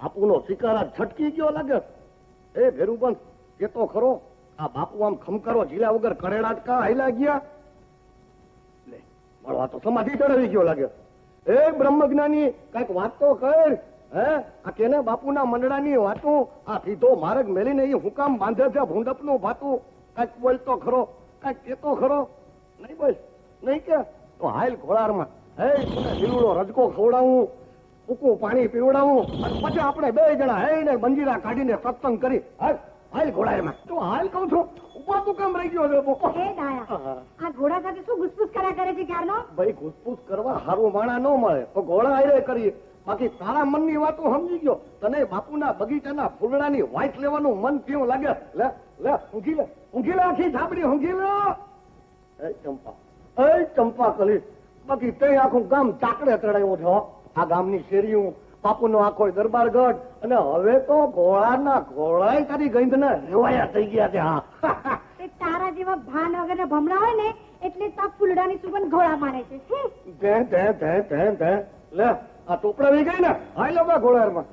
બાપુનો શિકારા છટકી ગયો લાગે. એ ભેરુબંધ એ તો ખરો. આ બાપુ આમ ખમકારો ઝીલા વગર કરેડા જ કા હાઈલા ગયા. લે મળવા તો સમાધિ ચડાવી ગયો લાગે. એ બ્રહ્મજ્ઞાની કઈક વાત તો કર. હે આ કેને બાપુના મંડળાની વાતું આ સીધો માર્ગ મેલીને એ હુકામ બાંધે છે ભૂંડપનું ભાતું. કઈક બોલ તો ખરો, કઈક કેતો ખરો. નહીં બોલ, નહીં કે તો હાલ ઘોડારમાં હે લીલુડો રજકો ખવડાવું, ઉકું પાણી પીવડાવું અને પછી આપણે બે જણા હે ને મંજીરા કાઢીને સત્સંગ કરી હાલ હાલ ઘોડામાં. તો હાલ કહું છું ઉભા તું કામ રહી ગયો છે? હે દાયા, આ ઘોડા સાથે શું ઘુસપુસ કર્યા કરે છે ક્યારનો? ભાઈ ઘુસપુસ કરવા હારું માણા ન મળે તો ઘોડા આયરે કરીએ. બાકી તારા મનની વાતો સમજી ગયો. તને બાપુના બગીચાના ફૂલડાની વાઇટ લેવાનું મન કેવું લાગે? લે લે ઊંઘી લે, ઊંઘી લે આખી ધાબડી ઊંઘી લે. એ ચંપા કલી બાકી તે આખું ગામ ચાકડે ચડાવ્યું છે. આ ગામની શેરીઓ, બાપુનો આખો દરબારગઢ અને હવે તો ઘોડાના ઘોડાય તારી ગંધના રેવાયા થઈ ગયા છે. હા તારા જેવા ભાન વગર ભમણા હોય ને એટલે તો ફૂલડાની સુગંધ ઘોડા મારે છે. લે આ ટોપડા વી ગઈ ને હાઈ લો ઘોડામાં.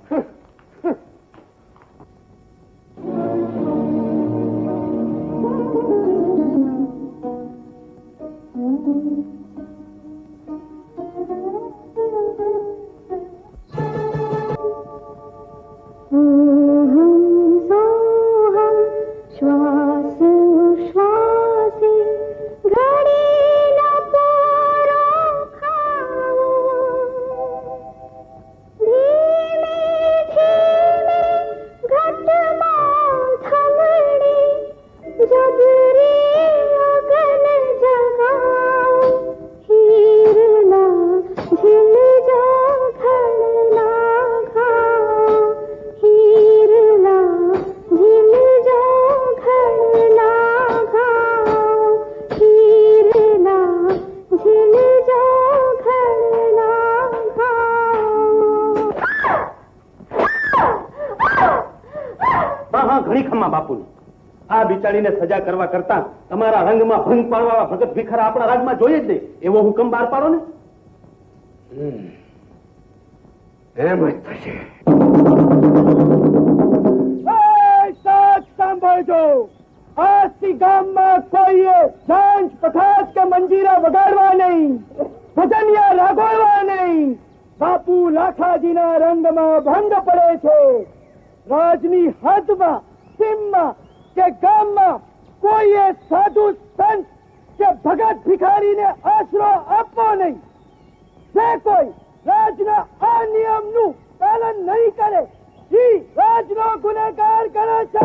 આ બિચારીને સજા કરવા કરતા તમારા રંગમાં ભંગ પાડવા ભગત ભિખારા આપણા રાજમાં જોઈએ જ નહીં. એવો હુકમ બહાર પાડો ને. એમ જ થશે. સાંભળજો, આજથી ગામમાં કોઈએ ઝાંઝ પખાસ કે મંજીરા વગાડવા નહીં, ભજનિયા રાગોળવા નહીં. બાપુ લાખાજીના રંગમાં ભંગ પડે છે. રાજની હદમાં, સીમમાં કે ગામમાં કોઈએ સાધુ સંત કે ભગત ભિખારીને આશરો આપવો નહીં. જે કોઈ રાજના આ નિયમનું પાલન નહીં કરે એ રાજનો ગુનેગાર કરે છે.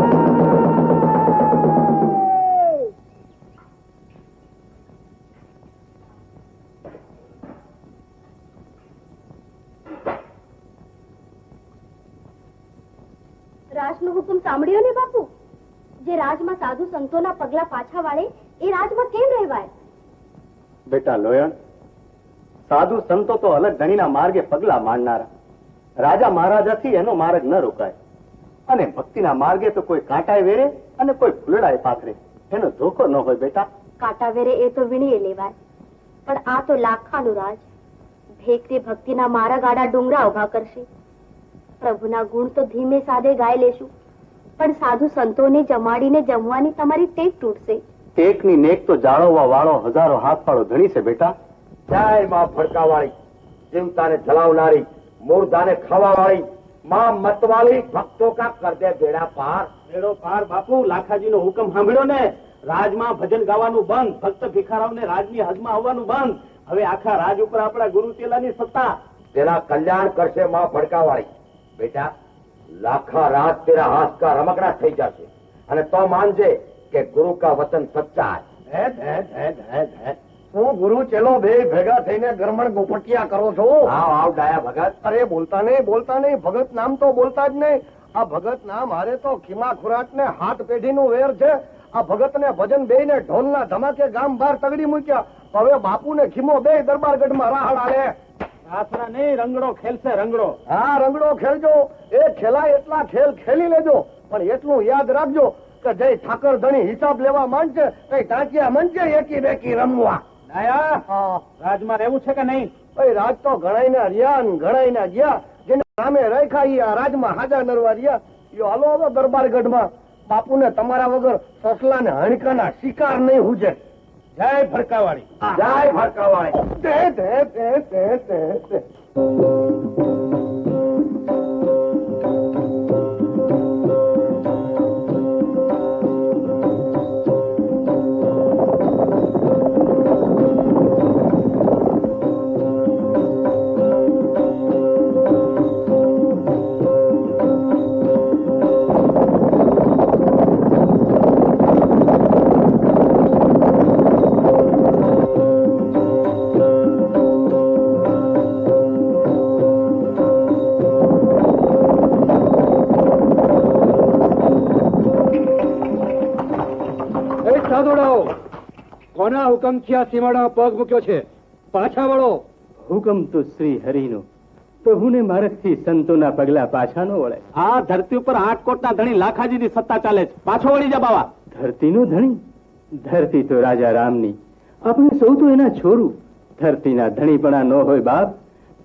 રાજનો હુકમ સાંભળ્યો ને બાપુ? જે રાજમાં સાધુ સંતોના પગલા પાછા વાળે એ રાજમાં કેમ રહેવાય? બેટા લોયણ, સાધુ સંતો તો અલગ ધણીના માર્ગે પગલા માંડનારા. રાજા મહારાજાથી એનો માર્ગ ન રોકાય. અને ભક્તિના માર્ગે તો કોઈ કાંટાય વેરે અને કોઈ ફૂલડાય પાથરે. એનો ધોખો ન હોય બેટા. કાંટા વેરે એ તો વીણીએ લેવાય, પણ આ તો લાખાનું રાજ. ભેકરી ભક્તિના મારા ગાડા ડુંગરા ઉભા કરશે. પ્રભુના ગુણ તો ધીમે સાદે ગાઈ લેશું, પણ સાધુ સંતોને જમાડીને જમવાની તમારી ટેક તૂટશે. ટેકની નેક તો જાળવવા વાળો હજારો હાથ વાળો ધણી છે બેટા. જય માં ફડકાવાળી, જીવતાને જલાવનારી, મુર્દાને ખાવાવાળી, માં મતવાળી, ભક્તો કા કર દે બેડા પાર. બેડો પાર બાપુ. લાખાજીનો હુકમ સાંભળ્યો ને? રાજમાં ભજન ગાવાનું બંધ, ભક્ત ભિખારાઓને રાજની હદમાં આવવાનું બંધ. હવે આખા રાજ ઉપર આપણા ગુરુ ચેલાની સત્તા. તેના કલ્યાણ કરશે માં ફડકાવાળી. બેટા લાખા રાત તેરા હાથ કા રમકડા થઈ જશે અને તો માનજે કે ગુરુ કા વચન સચ્ચા है. હું ગુરુ ચેલો બે ભેગા થઈને ગરમણ ગોપટિયા કરો છો? આવ ડાયા ભગત. અરે બોલતા નહીં ભગત નામ તો બોલતા જ નહીં. આ ભગત નામ હારે તો ખીમા ખુરાટ ને હાથ પેઢીનું વેર છે. આ ભગત ને ભજન બે ને ઢોલના ધમાકે ગામ બહાર તગડી મૂક્યા. હવે બાપુ ને ખીમો બે દરબારગઢમાં રાહડ આલે. આસરા નહીં, રંગડો ખેલશે રંગડો. હા રંગડો ખેલજો. એ ખેલાય એટલા ખેલ ખેલી લેજો, પણ એટલું યાદ રાખજો કે જય ઠાકર ધણી હિસાબ લેવા માંડશે કઈ ટાંકિયા મંચે એકી બેકી રમવા. રાજમાં રહેવું છે કે નહીં? ભાઈ રાજ તો ઘણાઈને હરિયા ને ઘણાઈને ગયા, જેને સામે રેખા ઈ આ રાજમાં હાજા નરવા રહ્યા. યો હાલો હવે દરબારગઢમાં, બાપુને તમારા વગર સસલા ને હણકાના શિકાર નહીં હુજે. જય ભડકાવાળી. જય ભડકાવાળી. તે તે તે તે તે તે. કોના હુકમથી આ સીમાડા પગ મૂક્યો છે? પાછા વળો. હુકમ તો શ્રી હરિનો. પ્રભુને માર્ગથી સંતોના પગલા પાછા ન વળે. આ ધરતી ઉપર આટકોટના ધણી લાખાજીની સત્તા ચાલે છે. પાછો વળી જા બાવા. ધરતીનો ધણી? ધરતી તો રાજા રામની. આપણે સૌ તો એના છોરું. ધરતીના ધણીપણા ન હોય બાપ.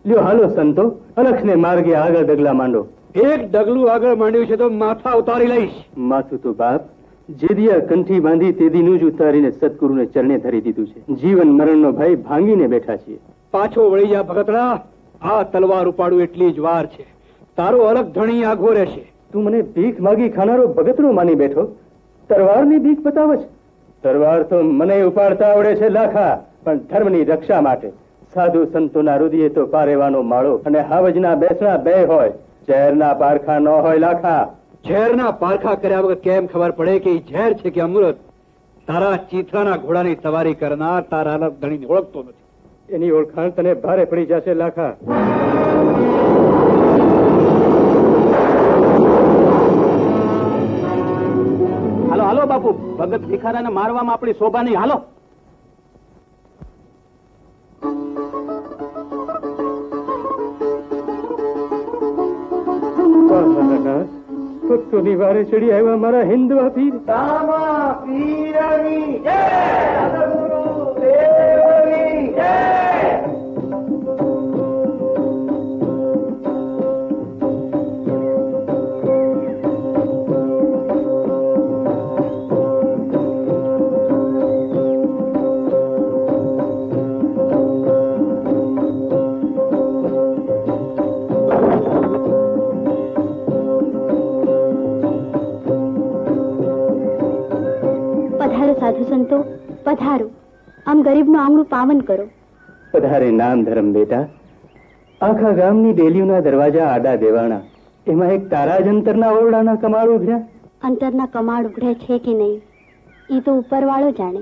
લ્યો હાલો સંતો, અલક્ષને માર્ગે આગળ ડગલા માંડો. એક ડગલું આગળ માંડ્યું છે તો માથા ઉતારી લઈશ. માથું તો બાપ જેદી આ કંઠી બાંધી તેદીનું જ ઉતારીને સદગુરુને ચરણે ધરી દીધું છે. જીવન મરણનો ભય ભાંગીને બેઠા છીએ. પાછો વળી જા ભગતડા. આ તલવાર ઉપાડું એટલી જ વાર છે. તારો અલગ ધણી આઘો રહેશે. તું મને ભીખ માગી ખાનારો ભગતરો માની બેઠો. તરવારની ભીખ બતાવે છે. તરવાર તો મને ઉપાડતા આવડે છે લાખા, પણ ધર્મની રક્ષા માટે. સાધુ સંતોના રુધિએ તો પારેવાનો માળો અને હાવજના બેસણા બે હોય, ઝેરના પારખા ન હોય લાખા. ઝેરના પારખા કર્યા વગર કેમ ખબર પડે કે ઈ ઝેર છે કે અમૃત? તારા ચીથરાના ઘોડાની સવારી કરનાર તારા અલગ ધણીને ઓળખતો નથી. એની ઓળખાણ તને ભારે પડી જશે લાખા. હાલો હાલો બાપુ, ભગત ભિખારાને મારવામાં આપણી શોભા નહીં. હાલો. ભક્તોની વારે ચડી આવ્યા મારા હિન્દવા પીર. રામા પીરની જય, સદગુરુ દેવની જય. સાધુ સંતો પધારો, આમ ગરીબનું આંગણું પાવન કરો. પધારે નામ ધર્મ બેટા. આખા ગામની ડેલીઓના દરવાજા આડા દેવાણા, એમાં એક તારા જ અંતરના ઓરડાના કમાળ ઉભર્યા. અંતરના કમાડ ઉઘડે છે કે નહીં એ તો ઉપરવાળો જાણે.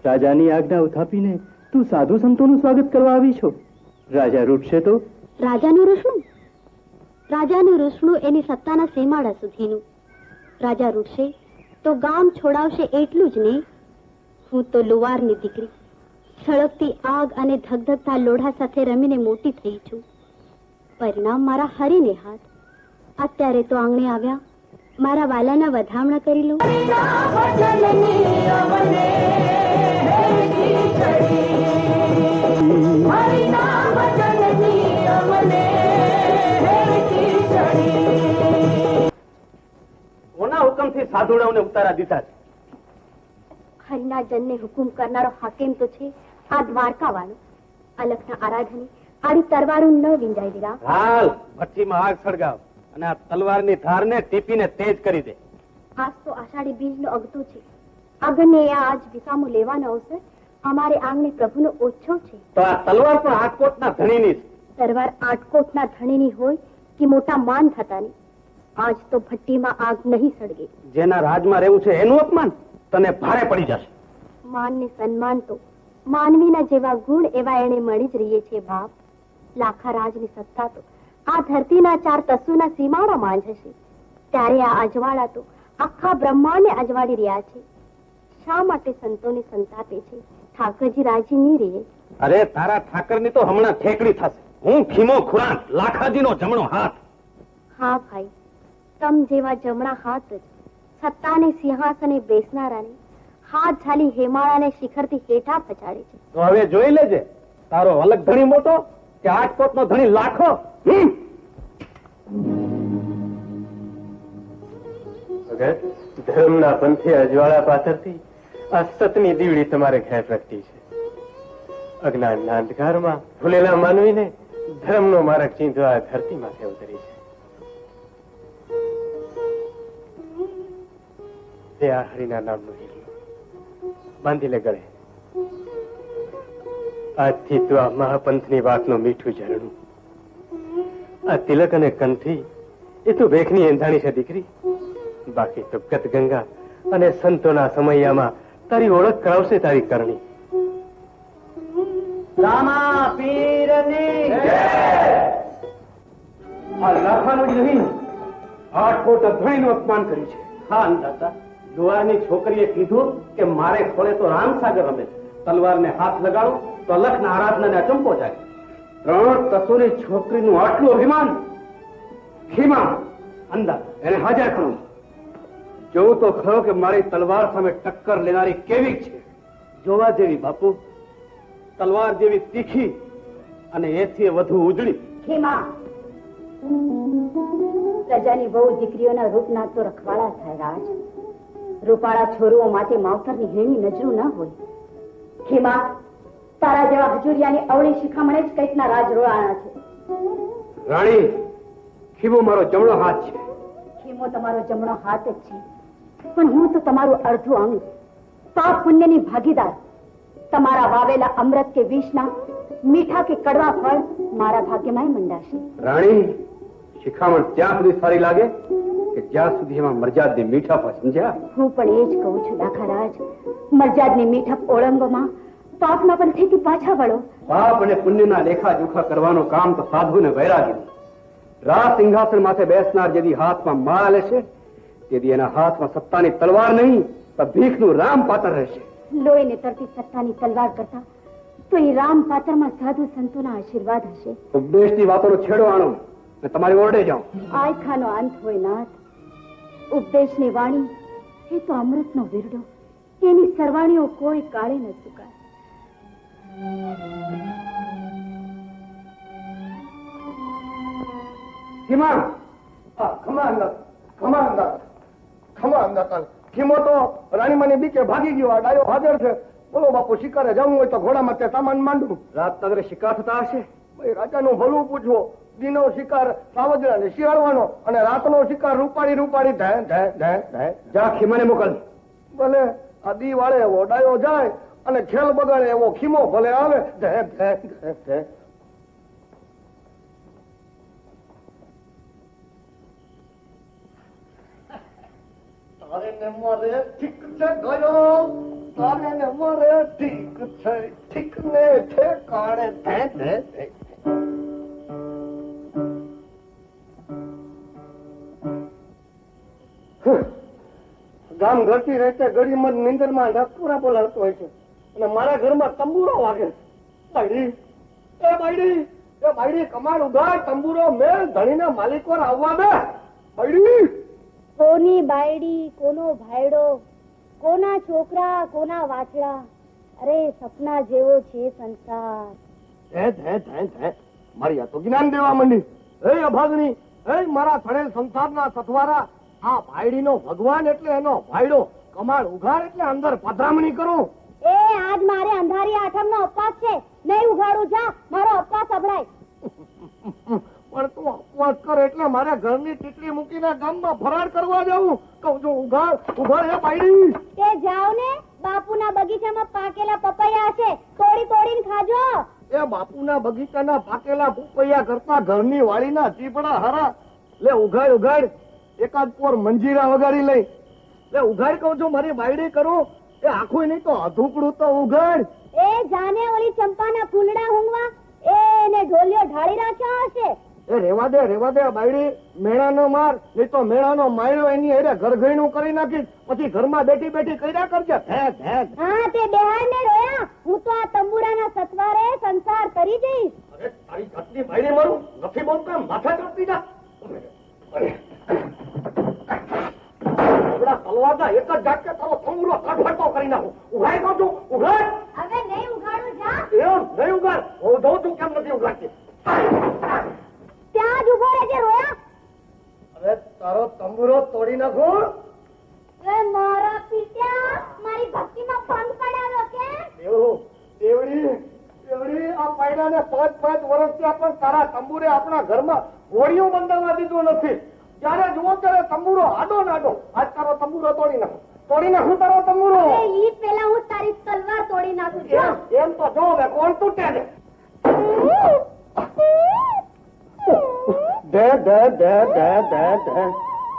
રાજાની આજ્ઞા ઉથાપીને તું સાધુ સંતોનું સ્વાગત કરવા આવી છો. રાજા રૂઠશે તો? રાજાનું રૂસણું? રાજાનું રૂસણું એની સત્તાના સીમાડા સુધીનું. રાજા રૂઠશે તો ગામ છોડાવશે એટલું જ નહીં. હું તો લુવારની દીકરી, સળગતી આગ અને ધગધગતા લોઢા સાથે રમીને મોટી થઈ છું. પરિણામ મારા હરીને હાથ. અત્યારે તો આંગણે આવ્યા, મારા વાલાના વધામણા કરી લઉં. કોના હુકમથી સાધુડાઓને ઉતારા દીધા છે? હરિના જનને હુકુમ કરનારો હાકેમ તો છે આ દ્વારકા વાળો. અલખના આરાધને આડી તરવારું ન વિંજાઈ દીધા. હાલ ભઠ્ઠીમાં આગ સળગાવ અને આ તલવારની ધારને ટીપીને તેજ કરી દે. આજ તો આષાઢી બીજનો અગતો છે. આગળને આજ વિસામો લેવાનો અવસર અમારે આંગણે પ્રભુનો ઓછો છે. તો આ તલવાર પણ આટકોટના ધણીની છે. તરવાર આટકોટના ધણીની હોય કે મોટા માન થતાની, આજ તો ભઠ્ઠીમાં આગ નહીં સળગે. જેના રાજમાં રહેવું છે એનું અપમાન તને ભારે પડી જશે. માન ને સન્માન તો માનવીના જેવા ગુણ એવા એને મળી જ રહીએ છે બાપ. લાખા રાજની સત્તા તો આ ધરતીના 4 તસ્સુના સીમાડા માંઝશે. ત્યારે આ અજવાળા તો આખા બ્રહ્માંડને અજવાળી રહ્યા છે. શા માટે સંતોને સંતાપે છે? ઠાકરજી રાજી નહીં રહે. અરે તારા ઠાકરની તો હમણાં ઠેકડી થશે. હું ખીમો ખુરાન લાખાજીનો જમણો હાથ. હા ભાઈ, તમ જેવા જમણા હાથ જ સત્તાને સિંહાસને બેસનારાને હાથ ઝાલી હેમાળાને શિખરથી હેઠા પછાડે છે. તો હવે જોઈ લેજે, તારો અલગ ધણી મોટો કે આટકોટનો ધણી લાખો. ધર્મના પંથે અજવાળા પાછળથી આ સતની દીવડી તમારે ઘેર પ્રગટી છે. અજ્ઞાનના અંધકારમાં ભૂલેલા માનવીને ધર્મનો માર્ગ ચીંધવા ધરતી માથે ઉતરી છે. તે આ હરિના નામનું હિરલું બાંધી લે ગળે. આજથી તું આ મહાપંથની વાતનું મીઠું ઝરણું. આ તિલક અને કંઠી એ તું ભેખની એંધાણી છે દીકરી. બાકી તો ગત ગંગા અને સંતોના સમયમાં તારી ઓળખ કરાવશે તારી કરણી. રામા પીરની આ લાખાનું જ નહીં, આટકોટ ધણીનું અપમાન કર્યું છે. હા અંદાતા, જુવારની છોકરીએ કીધું કે મારે ખોળે તો રામસાગર રમે, તલવારને હાથ લગાડો તો લખના આરાધનાને અચંપો જાય. 3 તસોની છોકરીનું આટલું અભિમાન! ખીમા અંદા એને હાજર કરું. જોઉં તો ખરો કે મારી તલવાર સામે ટક્કર લેનારી કેવી છે. જોવા જેવી બાપુ, તલવાર જેવી તીખી અને એથી વધુ ઉજળી. ખીમા, પ્રજાની બહુ દીકરીઓના રૂપના તો રખવાળા થાય રાજ. રૂપાળા છોરુઓ માટે માવતરની હેણી નજરું ન હોય. ખીમા, તારા જેવા હજુરિયાની અવળી શિખામણે જ કંઈકના રાજ રોળાણા છે. રાણી, ખીમો મારો જમણો હાથ છે. ખીમો તમારો જમણો હાથ જ છે, પણ હું તો તમારું અડધું અંગ, પાપ પુણ્યની ભાગીદાર. તમારા વાવેલા અમૃત કે વિષના મીઠા કે કડવા ફળ મારા ભાગ્યમાં મંડાશે. રાણી, શિખામણ ત્યાં સુધી સારી લાગે કે જ્યાં સુધી એમાં મરજાદની મીઠાપ હોય, સમજ્યા? હું પણ એ જ કહું છું લાખારાજ, મરજાદની મીઠપ ઓળંગવામાં પાપના પંથેથી પાછા વળો. પાપ અને પુણ્યના લેખા જોખા કરવાનું કામ તો સાધુ ને વૈરાગી. રાજ સિંહાસન માથે બેસનાર જેથી હાથમાં માળા લેશે તેથી એના હાથમાં સત્તાની તલવાર નહીં તો ભીખનું રામ પાત્ર રહેશે. લોહીને તરતી સત્તાની તલવાર કરતા તો એ રામ પાત્રમાં સાધુ સંતોના આશીર્વાદ હશે. ઉપદેશની વાતોનો છેડો આણો અને તમારી ઓરડે જાઓ. આયખાનો અંત હોય નાથ. ઉપદેશની વાણી એ તો અમૃતનો વીરડો, એની સરવાણીઓ કોઈ કાળે ન ચૂકાય. ખીમા, ખમા અંદાતા. ખીમો તો રાણીમાની બીકે ભાગી ગયો. આ ડાયો હાજર છે. બોલો બાપુ, શિકારે જવું હોય તો ઘોડામાં તે સામાન માંડું. રાત નગરે શિકાર થતા હશે. ભાઈ, રાજાનું ભલું પૂછવો. દીનો શિકાર સાવજણાને શિયાળવાનો અને રાતનો શિકાર રૂપાળી જા ખીમાને મોકલ. ભલે આ દી વાળે એવો ડાયો જાય અને ખેલ બગાડે એવો ખીમો ભલે આવે. તારે ને મારે ઠીક છે ગયો, તારે ને મારે ઠીક છે, ઠીક ને ઠેકાણે ગામ ઘરથી રહેતે ગળીમાં નીંદરમાં ઢાકુરા બોલાવતો હોય છે અને મારા ઘરમાં તંબુરો વાગે. બાયડી કમાડ ઉગાડ, તંબુરો મેલ, ધણીના માલિકો આવવા દે. બાયડી, કોની બાયડી, કોનો ભાયડો, કોના છોકરા, કોના વાછડા, અરે સપના જેવો છે સંસાર. મારી આ તો જ્ઞાન દેવા માંડી. હે અભાગણી, હે મારા થણેલ સંસારના સથવારા, આ ભાયડીનો ભગવાન એટલે એનો ભાયડો, કમાડ ઉઘાડ એટલે અંદર પધરામણી કરું. એ આજ મારે અંધારી આઠમનો ઉપવાસ છે, નહીં ઉઘાડું. જા, મારો ઉપવાસ અભડાય. પણ તું ઉપવાસ કર એટલે મારે ઘરની ટીકડી મૂકીને ગામમાં ફરાર કરવા જવું. કહું છું ઉઘાડ હે બાયડી. તે જાઓ ને, બાપુના બગીચામાં પાકેલા પપૈયા છે, તોડીને ખાજો. એ બાપુના બગીચાના પાકેલા પપૈયા કરતા ઘરની વાડીના ચીપડા હારા. લે ઉઘાડ. એકાદ પોર મંજીરા વગાડી લઈ. લે ઉઘાડ કહું છું, મારી બાયડી કરું. એ આખું નહીં તો અધૂકડું તો ઉઘાડ. એ જાને ઓલી ચંપાના ફૂલડા ઊંઘવા એને ઢોલિયો ઢાળી રાખ્યો હશે. એ રેવા દે બાયડી, મેળા નો માર, નહીં તો મેળાનો માયરો એની હારે ઘરઘઈનું કરી નાખીશ. પછી ઘરમાં બેઠી કર્યા કરજે. હા, તે બેહાડ ને રોયા. હું તો આ તંબુરાના સથવારે સંસાર કરી જઈશ. અરે તારી જાતની બાયડી મારું નથી બોલતા, માથા ચડતી જા. તલવારના એક જ ઝાટકે તારો તંબુરો કટફટો કરી નાખું. હું જોઉં છું કેમ નથી ઉભરાતી. ત્યાં જ ઉભો રહેજે રોયા. અરે તારો તંબુરો તોડી નાખું. એ મારા પિત્યા મારી ભક્તિમાં ભંગ પડાવ્યો કે એવડી આ પાયડાને 5 વર્ષથી પણ તારા તંબુરે આપણા ઘરમાં હોળીઓ બંધાવવા દીધું નથી. જ્યારે જુઓ ત્યારે તંબુરો આડો નાડો. આજ તારો તંબુરો તોડી નાખું તારો તંબુરો. અરે ઈ પેલા હું તારી તલવાર તોડી નાખું છું. એમ તો જો હવે કોણ તૂટે છે.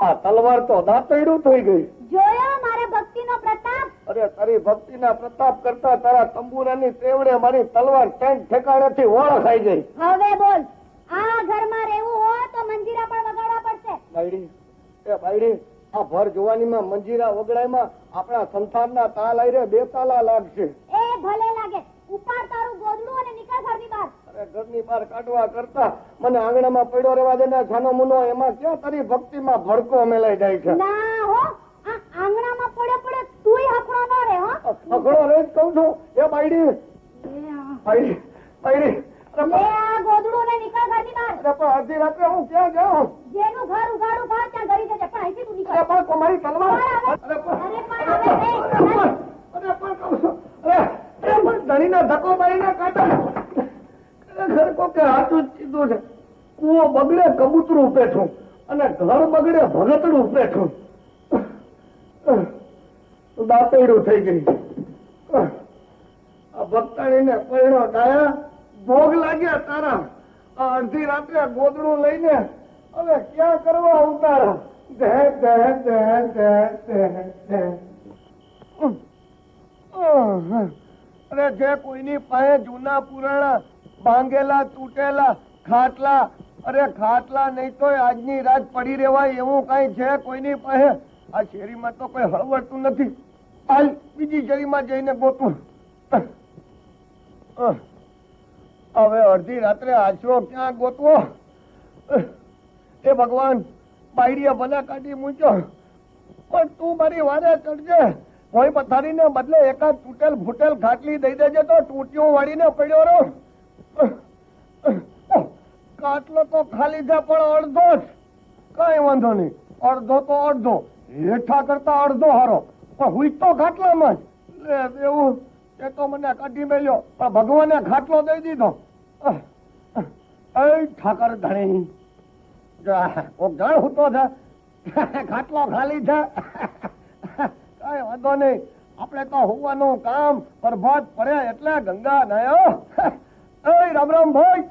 આ તલવાર તો દાંતરડું થઈ ગઈ. જોયો મારા ભક્તિનો પ્રતાપ. અરે તારી ભક્તિના પ્રતાપ કરતા તારા તંબુરાની તેવડે મારી તલવાર ક્યાંક ઠેકાણેથી ઓળખ ખાઈ ગઈ. હવે બોલ, આ ઘરમાં રહેવું હોય તો મંજીરા પણ વગાડવા પડશે. બાયડી આ ભર જવાનીમાં મંજીરા વગડાયમાં આપણા સંસારના તાલ આયરે 2 તાલા લાગશે. એ ભલે લાગે. ઉપાડ તારું ગોદડું અને નીકળ ઘરની બહાર. અરે ઘરની બહાર કાઢવા કરતા મને આંગણામાં પડ્યો રહેવા દે ને છાનો મુનો. એમાં ક્યાં તારી ભક્તિમાં ભડકો મેલાઈ જાય છે. ના હો, આ આંગણામાં પડ્યો તુંય હકડો ન રહે. હો અઘડો રે જ કહું છું. એ બાયડી લે આ ગોદડું ને નીકળ ઘરની બહાર. અરે પણ અડધી રાત્રે હું ક્યાં જાઉં? જેનું ઘર ઉગાડું ઘર ત્યાં ગળી જજે, પણ અહીંથી તું નીકળ. અરે પણ તમારી તલવાર. અરે પણ ધણીને ધક્કો મારીને કાઢો. ખરેખર કોકે હાચું જ કીધું છે. કૂવો બગડે કબૂતરું પેઠું અને ઘર બગડે ભગતડું પેઠું. દાંતેડું થઈ ગઈ. આ ભક્તાણીને પરણો ડાયા ભોગ લાગ્યા તારા. આ અડધી રાત્રે ગોદડું લઈને હવે ક્યાં કરવા ઉતારા. અરે જે કોઈની પાસે જૂના પુરાણા ભાંગેલા તૂટેલા ખાટલા, અરે ખાટલા નહીં તો આજની રાત પડી રહેવાય એવું કઈ છે કોઈની પાસે? આ શેરીમાં તો કોઈ હળવડતું નથી. હાલ બીજી શેરીમાં જઈને ગોતું. હવે અડધી રાત્રે આશરો ક્યાં ગોતવો? એ ભગવાન, બાયડીએ ભલે કાઢી મૂક્યો પણ તું મારી વારે ચડજે. કોઈ પથારીને બદલે એકાદ તૂટેલ ફૂટેલ ખાટલી દઈ દેજે તો ટૂંટિયું વાળીને પડ્યો રહો. ખાટલો તો ખાલી છે પણ અડધો જ. કઈ વાંધો નહીં, અડધો તો અડધો, હેઠા કરતા અડધો હારો, પણ હુઈ તો ખાટલામાં જ. એવું એ તો મને કાઢી મેલ્યો પણ ભગવાને ખાટલો દઈ દીધો. ઠાકર ધણી કોક જાણ હું તો છે ખાટલો ખાલી છે. કઈ વાંધો નહીં, આપણે તો હોવાનું કામ પ્રભાત પડે એટલે ગંગા નયો. રામ રામ ભાઈ.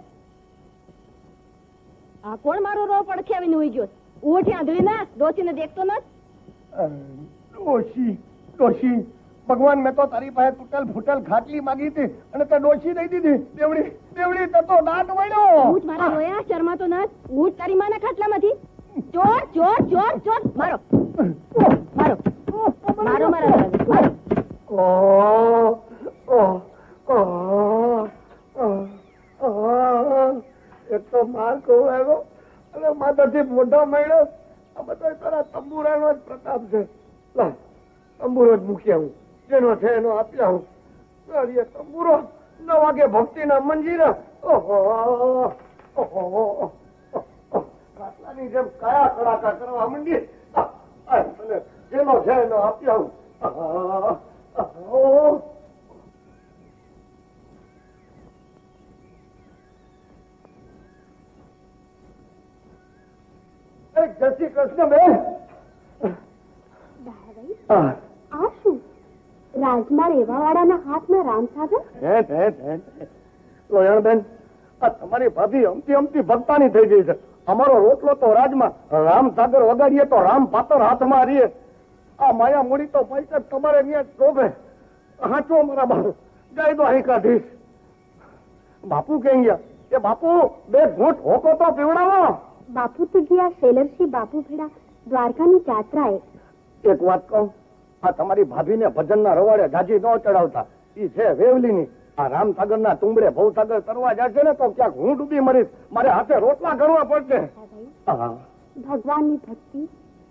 આ કોણ મારો રો પડખે આવીને ઉઈ ગયો? ઉઠી આંધળી ના ડોસીને દેખતો ન? ડોશી ભગવાન, મેં તો તારી પાસે તૂટેલ ફૂટેલ ખાટલી માંગી હતી અને તે ડોશી દઈ દીધી. દેવડી તે તો દાંત વળ્યો. ઉઠ મારા રોયા, શરમાતો ન? ઉઠ તારી માના ખાટલામાંથી. ચોર ચોર ચોર ચોર. મારો મારો મારો મારા એક તો માર ખવડાવ્યો અને માથાથી મોઢો મળ્યો. આ બધો તારા તંબુરાનો જ પ્રતાપ છે. તંબુરો જ મૂકી આવું, જેનો છે એનો આપી આવું. તંબુરો 9 વાગે ભક્તિના મંજીરા. કાટલાની જેમ કયા કડાકા કરવા માંડી. જેનો છે એનો આપી આવું. જય શ્રી કૃષ્ણ બેન. આ શું? રાજમાં રેવાવાળાના હાથમાં રામસાગર? લોયણ બેન, આ તમારી ભાભી અમતી ભક્તાની થઈ ગઈ છે. અમારો રોટલો તો રાજમાં રામસાગર વગાડીએ તો રામ પાતર હાથમાં રહીએ. આ માયા મૂડી તો પૈસા તમારે ત્યાં શોભે. હાચો મારા બાપુ, જઈ દો અહીં કાઢીશ. બાપુ ક્યાં ગયા? એ બાપુ 2 ઘૂંટ હોકો તો પીવડાવો. બાપુ તો ગયા શેલરસિંહ બાપુ ભેડા દ્વારકાની યાત્રાએ. એક વાત કહું, આ તમારી ભાભીને ભજનના રવાડે ગાજી ન ચડાવતા. ઈ છે વેવલીની. આ રામસાગરના તુંબડે ભવસાગર તરવા જશે ને તો ક્યાંક હું ડૂબી મરીશ. મારે હાથે રોટલા કરવા પડશે. ભગવાનની ભક્તિ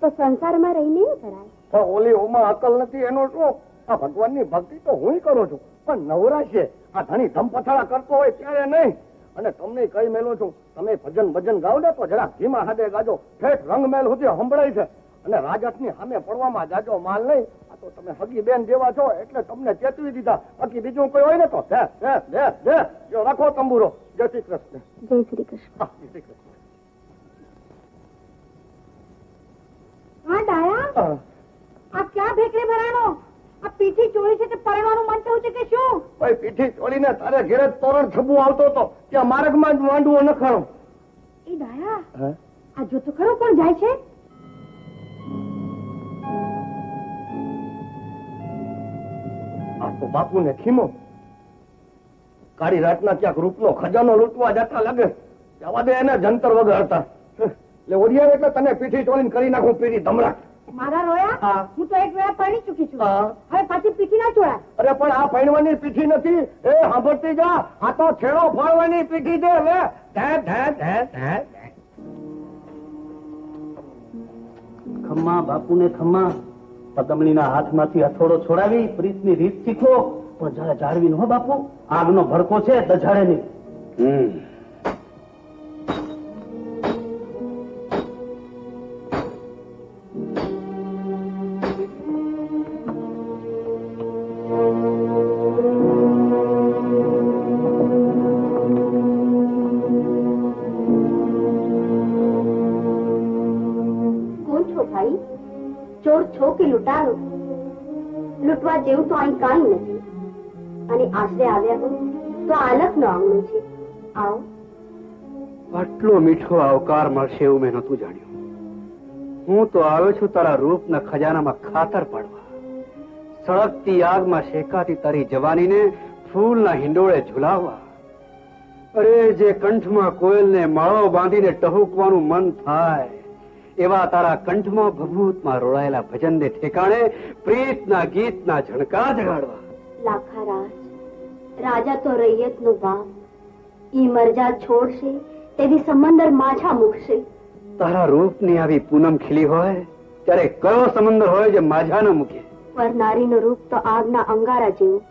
તો સંસારમાં રહીને કરાય. પણ ઓલી ઓમાં અકલ નથી એનો શું? આ ભગવાનની ભક્તિ તો હું કરું છું. પણ નવરા છે આ ધણી ધમપથાળા કરતો હોય ત્યારે નહીં. અને તમને કઈ મેલું છું, તમે ભજન ગાવ ને તો જરા ધીમા હાથે ગાજો, ઠેઠ રંગમેલ સુધી સંભળાય છે. અને રાજસની સામે પડવામાં જાજો માલ નહીં. આ તો તમે હગી બેન જેવા છો એટલે તમને ચેતવી દીધા. બાકી બીજું કોઈ હોય ને તો જો રાખો તંબુરો. જય શ્રી કૃષ્ણ. જય શ્રી કૃષ્ણ. જય શ્રી કૃષ્ણ. હા ડાયા, આ ક્યાં ભેકરે ભરાણો? આ પીઠી ચોળી છે તે પરણવાનું મન થયું છે કે શું? ભાઈ પીઠી ચોળીને તારે ઘેરે તોરણ છબુ આવતો હતો ત્યાં માર્ગમાં જ માંડવો નખાણો. એ ડાયા, આ જો તો ખરો કોણ જાય છે? આ તો બાપુને ખીમો કાળી રાતના ક્યાંક રૂપનો ખજાનો લૂંટવા જતા લાગે. જવા દે એને જંતર વગાડતા. એટલે ઓરિયા એટલે તને પીઠી ચોળીને કરી નાખું પીરી ધમરાટ. મારા રોયા, હું તો એક વેળા પરણી ચૂકી છું. હા. હવે પાછી પીઠી ના ચોળાય. અરે પણ આ પૈણવાની પીઠી નથી. એ સાંભળતી જા, આ તો છેડો ફાળવાની પીઠી છે. લે ખમ્મા બાપુને ખમ્મા, પદમણીના હાથમાંથી હથોડો છોડાવી પ્રીતની રીત શીખો. પણ જરા જાળવી હો બાપુ, આગનો ભડકો છે દજાડે નહીં. કોણ છો ભાઈ? ચોર છો કે લૂંટારો? લૂંટવા જેવું તો અહીં કાંઈ નથી. અને આશરે આવ્યા હો તો આલકનો આંગણો છે. આવો. આટલો મીઠો આવકાર મળશે એવું મેં નહોતું જાણ્યું. હું તો આવ્યો છું તારા રૂપના ખજાનામાં ખાતર પાડવા. સળગતી આગમાં શેકાતી તારી જવાનીને ફૂલના હિંડોળે ઝુલાવવા. અરે જે કંઠમાં કોયલને માળો બાંધીને ટહુકવાનું મન થાય એવા તારા કંઠમાં ભભૂતમાં રોળાયેલા ભજનને ઠેકાણે પ્રીતના ગીતના ઝણકાર જગાડવા. લાખા રાજ, રાજા તો રૈયતનો બાપ. ઈ મરજા છોડશે તેવી સમંદર માછા મૂકશે. તારા રૂપની આવી પૂનમ ખીલી હોય ત્યારે કયો સમંદર હોય જે માઝા ન મૂકે? પર નારીનું રૂપ તો આગના અંગારા જેવું,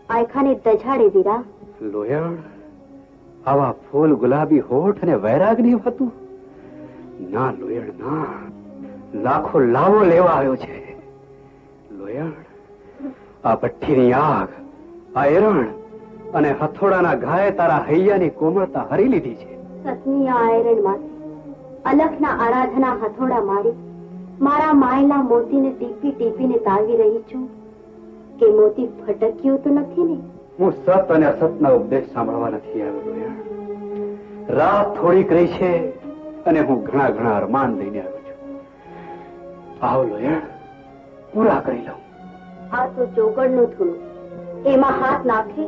આયખાને દજાડે વીરા. લોયણ, આવા ફૂલ ગુલાબી હોઠ અને વૈરાગની હતું? ના લોયણ ના, લાખો લાવો લેવા આવ્યો છે. લોયણ, આ ભઠ્ઠીની આગ, આ એરણ અને હથોડાના ઘાએ તારા હૈયાની કોમળતા હરી લીધી છે. સતની આ આયરન માંથી અલખના આરાધના હથોડા મારી મારા માયેલા મોતીને ટીપી ટીપીને તારવી રહી છું કે મોતી ફટક્યું તો નથી ને? હું સત અને અસતના ઉપદેશ સાંભળવા નથી આવ્યો લોયણ. રાત થોડીક રહી છે અને હું ઘણા ઘણા અરમાન લઈને આવ્યો છું. આવો લોયણ, પૂરા કરી લઉં. આ તો ચોગડનું ધૂળું, એમાં હાથ નાખે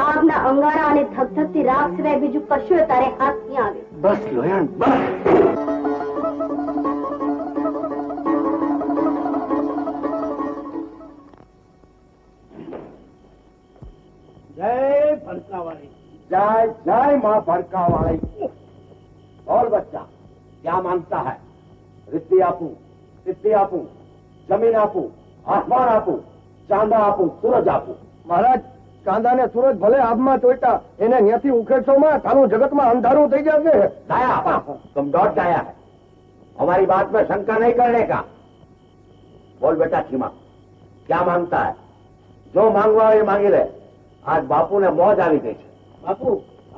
આગના અંગારા અને ધગધગતી રાખ સિવાય બીજું કશું તારે હાથ નહીં આવે. બસ લોયણ, બસ. જય ભડકાવાળી, जय जय माँ भड़का वाली। और बच्चा क्या मांगता है? रिद्धि आपू, सिद्धि आपू, जमीन आपू, आसमान आपू, चांदा आपू, सूरज आपू। महाराज, चांदा ने सूरज भले आबમાં ચોઈટા એને ન્યાથી ઉખેડશોમાં તારું જગતમાં અંધારું થઈ જશે। दाया, तुम डॉट दाया है, हमारी बात में शंका नहीं करने का। बोल बेटा खीमा, क्या मांगता है? जो मांगवा ये मांगी ले। आज बापू ने मौज આવી ગઈ છે। બાપુ,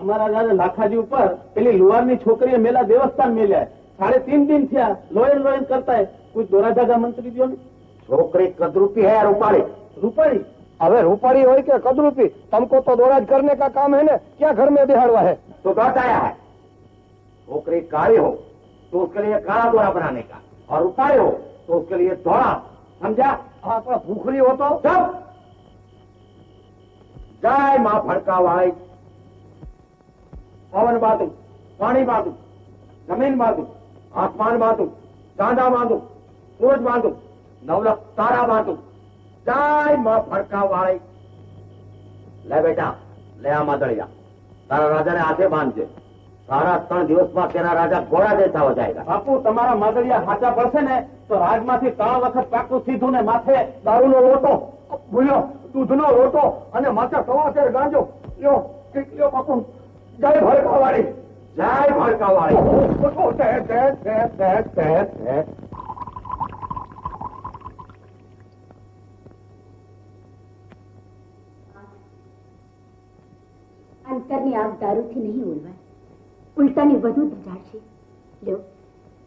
અમારા રાજા લાખાજી ઉપર પેલી લુહારની છોકરીએ મેલા દેવસ્થાન મેલ્યા 3.5 दिन થયા, લોયન લોયન કરતા है। कुछ दोरा जागा मंत्री दियो ने। छोकरी कदरूपी है या रूपाली? रूपाली? હવે રૂપાળી હોય કે કદરૂપી, તમકો તો दोराज करने का काम है ना, क्या घर में बिहाड़वा है? तो डॉट आया है। छोकरी काली हो तो उसके लिए काला दोरा बनाने का, और रूपाली हो तो उसके लिए दोरा, समझा? हाँ, पर भूखरी हो तो सब जय मां भड़का वाली। पवन बांधू, पानी बांधू, जमीन बांधू, आसमान बांधू, चांदा बांधू, सूरज बांधू, नवलख तारा बांधू। जय मां भड़का वाली। ले बेटा, ले आ मादड़िया, तारा राजा ने हाथे बांधजे। सारा 3 દિવસ में तेरा राजा घोड़ा जैसा हो जाएगा। બાપુ, તમારા માદળિયા હાચા પડશે ને તો રાજમાંથી 3 વખત પાકું સીધું ને માથે દારૂનો લોટો ભૂલ્યો દૂધનો રોટો અને માથે સવાસેર ગાંજો. લ્યો ઠીક, લ્યો બાપુ. જય ભડકાવાળી. જય ભડકાવાળી. અંતરની આગ દારૂથી નહીં ઓલવાય, ઉલટાની વધુ ધજાડશે. લ્યો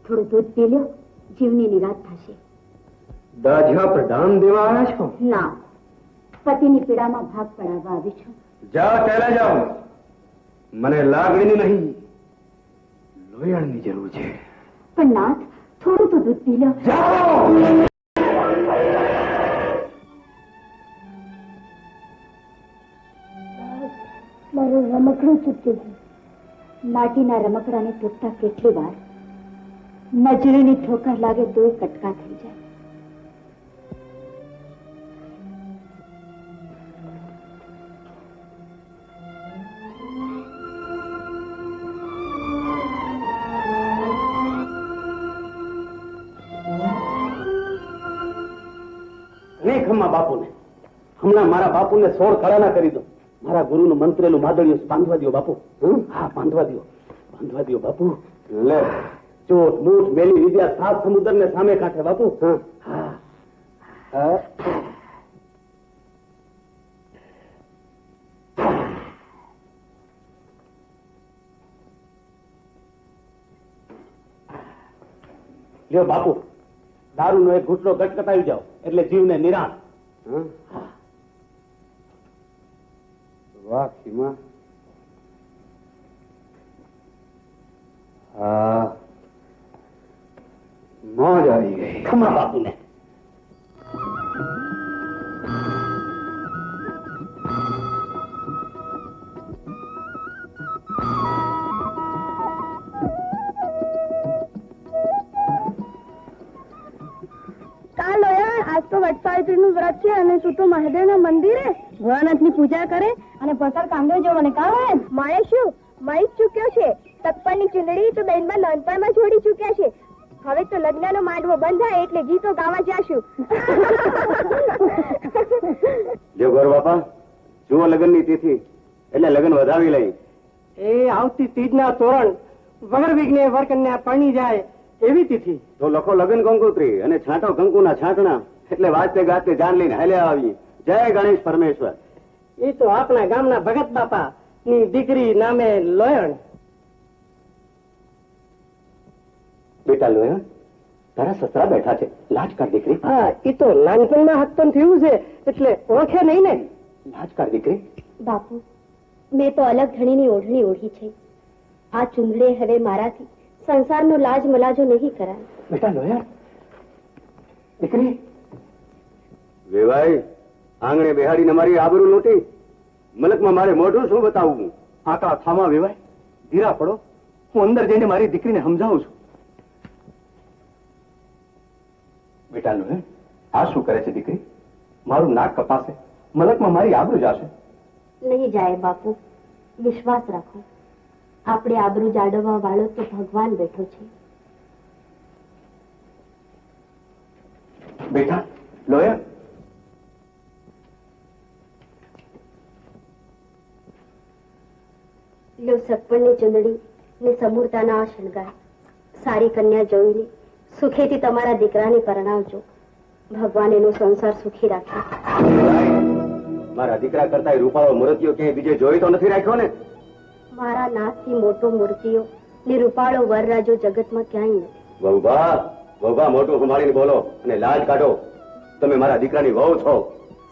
થોડું દૂધ પી લ્યો, જીવની નિરાશ થશે. દાઝ્યા પર દાન દેવા આવ્યા છો? ના, પતિની પીડામાં ભાગ પડાવવા આવી છું. જાઓ ચાલ્યા જાઓ. મને લાગણીની નહીં, લોયણની જરૂર છે. પણ નાથ, થોડું તો દૂધ પી લો. જાઓ. મારું રમકડું ચૂક્યું છે. માટીના રમકડાને તૂટતા કેટલી વાર નજરેની ઠોકર લાગે તોય કટકા થઈ જાય. નહીં ખમ્મા બાપુને. હમણાં મારા બાપુને 16 કળાના કરી દો. મારા ગુરુનું મંત્રેલું માદળિયું બાંધવા દો બાપુ. હા, બાંધવા દો, બાંધવા દો બાપુ. લે, ચોટ મૂઠ મેલી વિદ્યા 7 સમુદ્રને સામે કાંઠે બાપુ. હા હા. લ્યો બાપુ, દારૂનો એક ઘૂંટડો ગટગટાવી જાઓ એટલે જીવને નિરાશ. વાહ ખીમા. હા, મોજ આવી ગઈ ખમા બાપુને. આજ તો વટસાવિત્રીનું વ્રત છે અને તું તો મહાદેવના મંદિરે ભોળાનાથની પૂજા કરે અને પસાર કાંદો જો મને કાવે. મારે શું, મળી ચૂક્યો છે. તપ્પણની ચૂંદડી તો બેનમાં નાનપણમાં છોડી ચૂક્યા છે. હવે તો લગ્નનો માંડવો બંધ થાય એટલે ગીતો ગાવા જાશું. જો ગોર બાપા, જુઓ લગ્નની તિથિ એટલે લગ્ન વધાવી લઈ. એ આવતી તીજના તોરણ વગર વિઘ્ને વરકન્યા પરણી જાય એવી તિથિ. તો લખો લગ્ન કંકોત્રી અને છાંટો કંકુના છાંટણા એટલે વાજતે ગાજતે જાન લઈને હાલ્યા આવી. જય ગણેશ પરમેશ્વર. એ તો આપણા ગામના ભગત બાપા ની દીકરી નામે લોયણ. બેટા લોયણ, તારા સસરા બેઠા છે, લાજ કર દીકરી. હા, એ તો નાનપણમાં હસ્તન થયું છે એટલે ઓળખે નહીં ને. લાજ કર દીકરી. બાપુ, મેં તો અલગ ધણીની ઓઢણી ઓઢી છે. આ ચુંદડે હવે મારાથી સંસારનો લાજ મલાજો નહીં કરાય. બેટા લોયણ, દીકરી. વેવાઈ, આંગણે બેહાડીને મારી આબરૂ લૂંટી. મલકમાં મારે મોઢું શું બતાવવું? આકડા થામા વેવાય, ધીરા પડો. હું અંદર જઈને મારી દીકરીને સમજાવું છું. બેટા લોયણ, આ શું કરે છે દીકરી? મારું નાક કપાશે, મલકમાં મારી આબરૂ જાશે. નહીં જાય બાપુ, વિશ્વાસ રાખો. આપણે આબરૂ જાળવવા વાળો તો ભગવાન બેઠો છે. બેટા લોયણ, લો સગપણની ચૂંદડી ને સમૂરતાના આ શણગાર. સારી કન્યા જોઈને સુખેથી તમારા દીકરાને પરણાવજો. ભગવાન એનો સંસાર સુખી રાખે. મારા દીકરા કરતા રૂપાળો મૂર્તિઓ ક્યાંય બીજે જોઈ તો નથી રાખ્યો ને? મારા નાથથી મોટો મૂર્તિઓ ને રૂપાળો વરરાજો જગતમાં ક્યાંય નથી. વહુબા, વહુબા, મોટું સંભાળીને બોલો અને લાજ કાઢો. તમે મારા દીકરાની વહુ છો.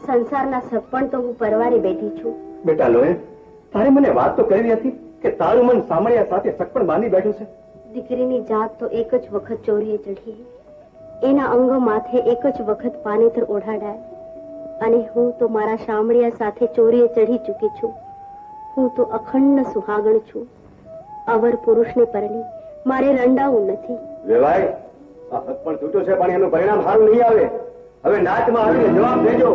સંસારના સગપણ તો હું પરવારે બેઠી છું. બેટા લોયણ, તારે મને વાત તો કરી હતી કે તારું મન સામળિયા સાથે સગપણ બાંધી બેઠું છે. દીકરીની જાત તો એક જ વખત ચોરીએ ચઢી, એના અંગો માથે એક જ વખત પાનેતર ઓઢાડાય, અને હું તો મારા શામળિયા સાથે ચોરીએ ચઢી ચૂકી છું. હું તો અખંડ સુહાગણ છું. અવર પુરુષને પરણી મારે રંડાવું નથી. વેવાય, આ સગપણ છૂટ્યો છે પણ એનું પરિણામ સારું નહીં આવે. હવે નાચમાં આવીને જવાબ દેજો.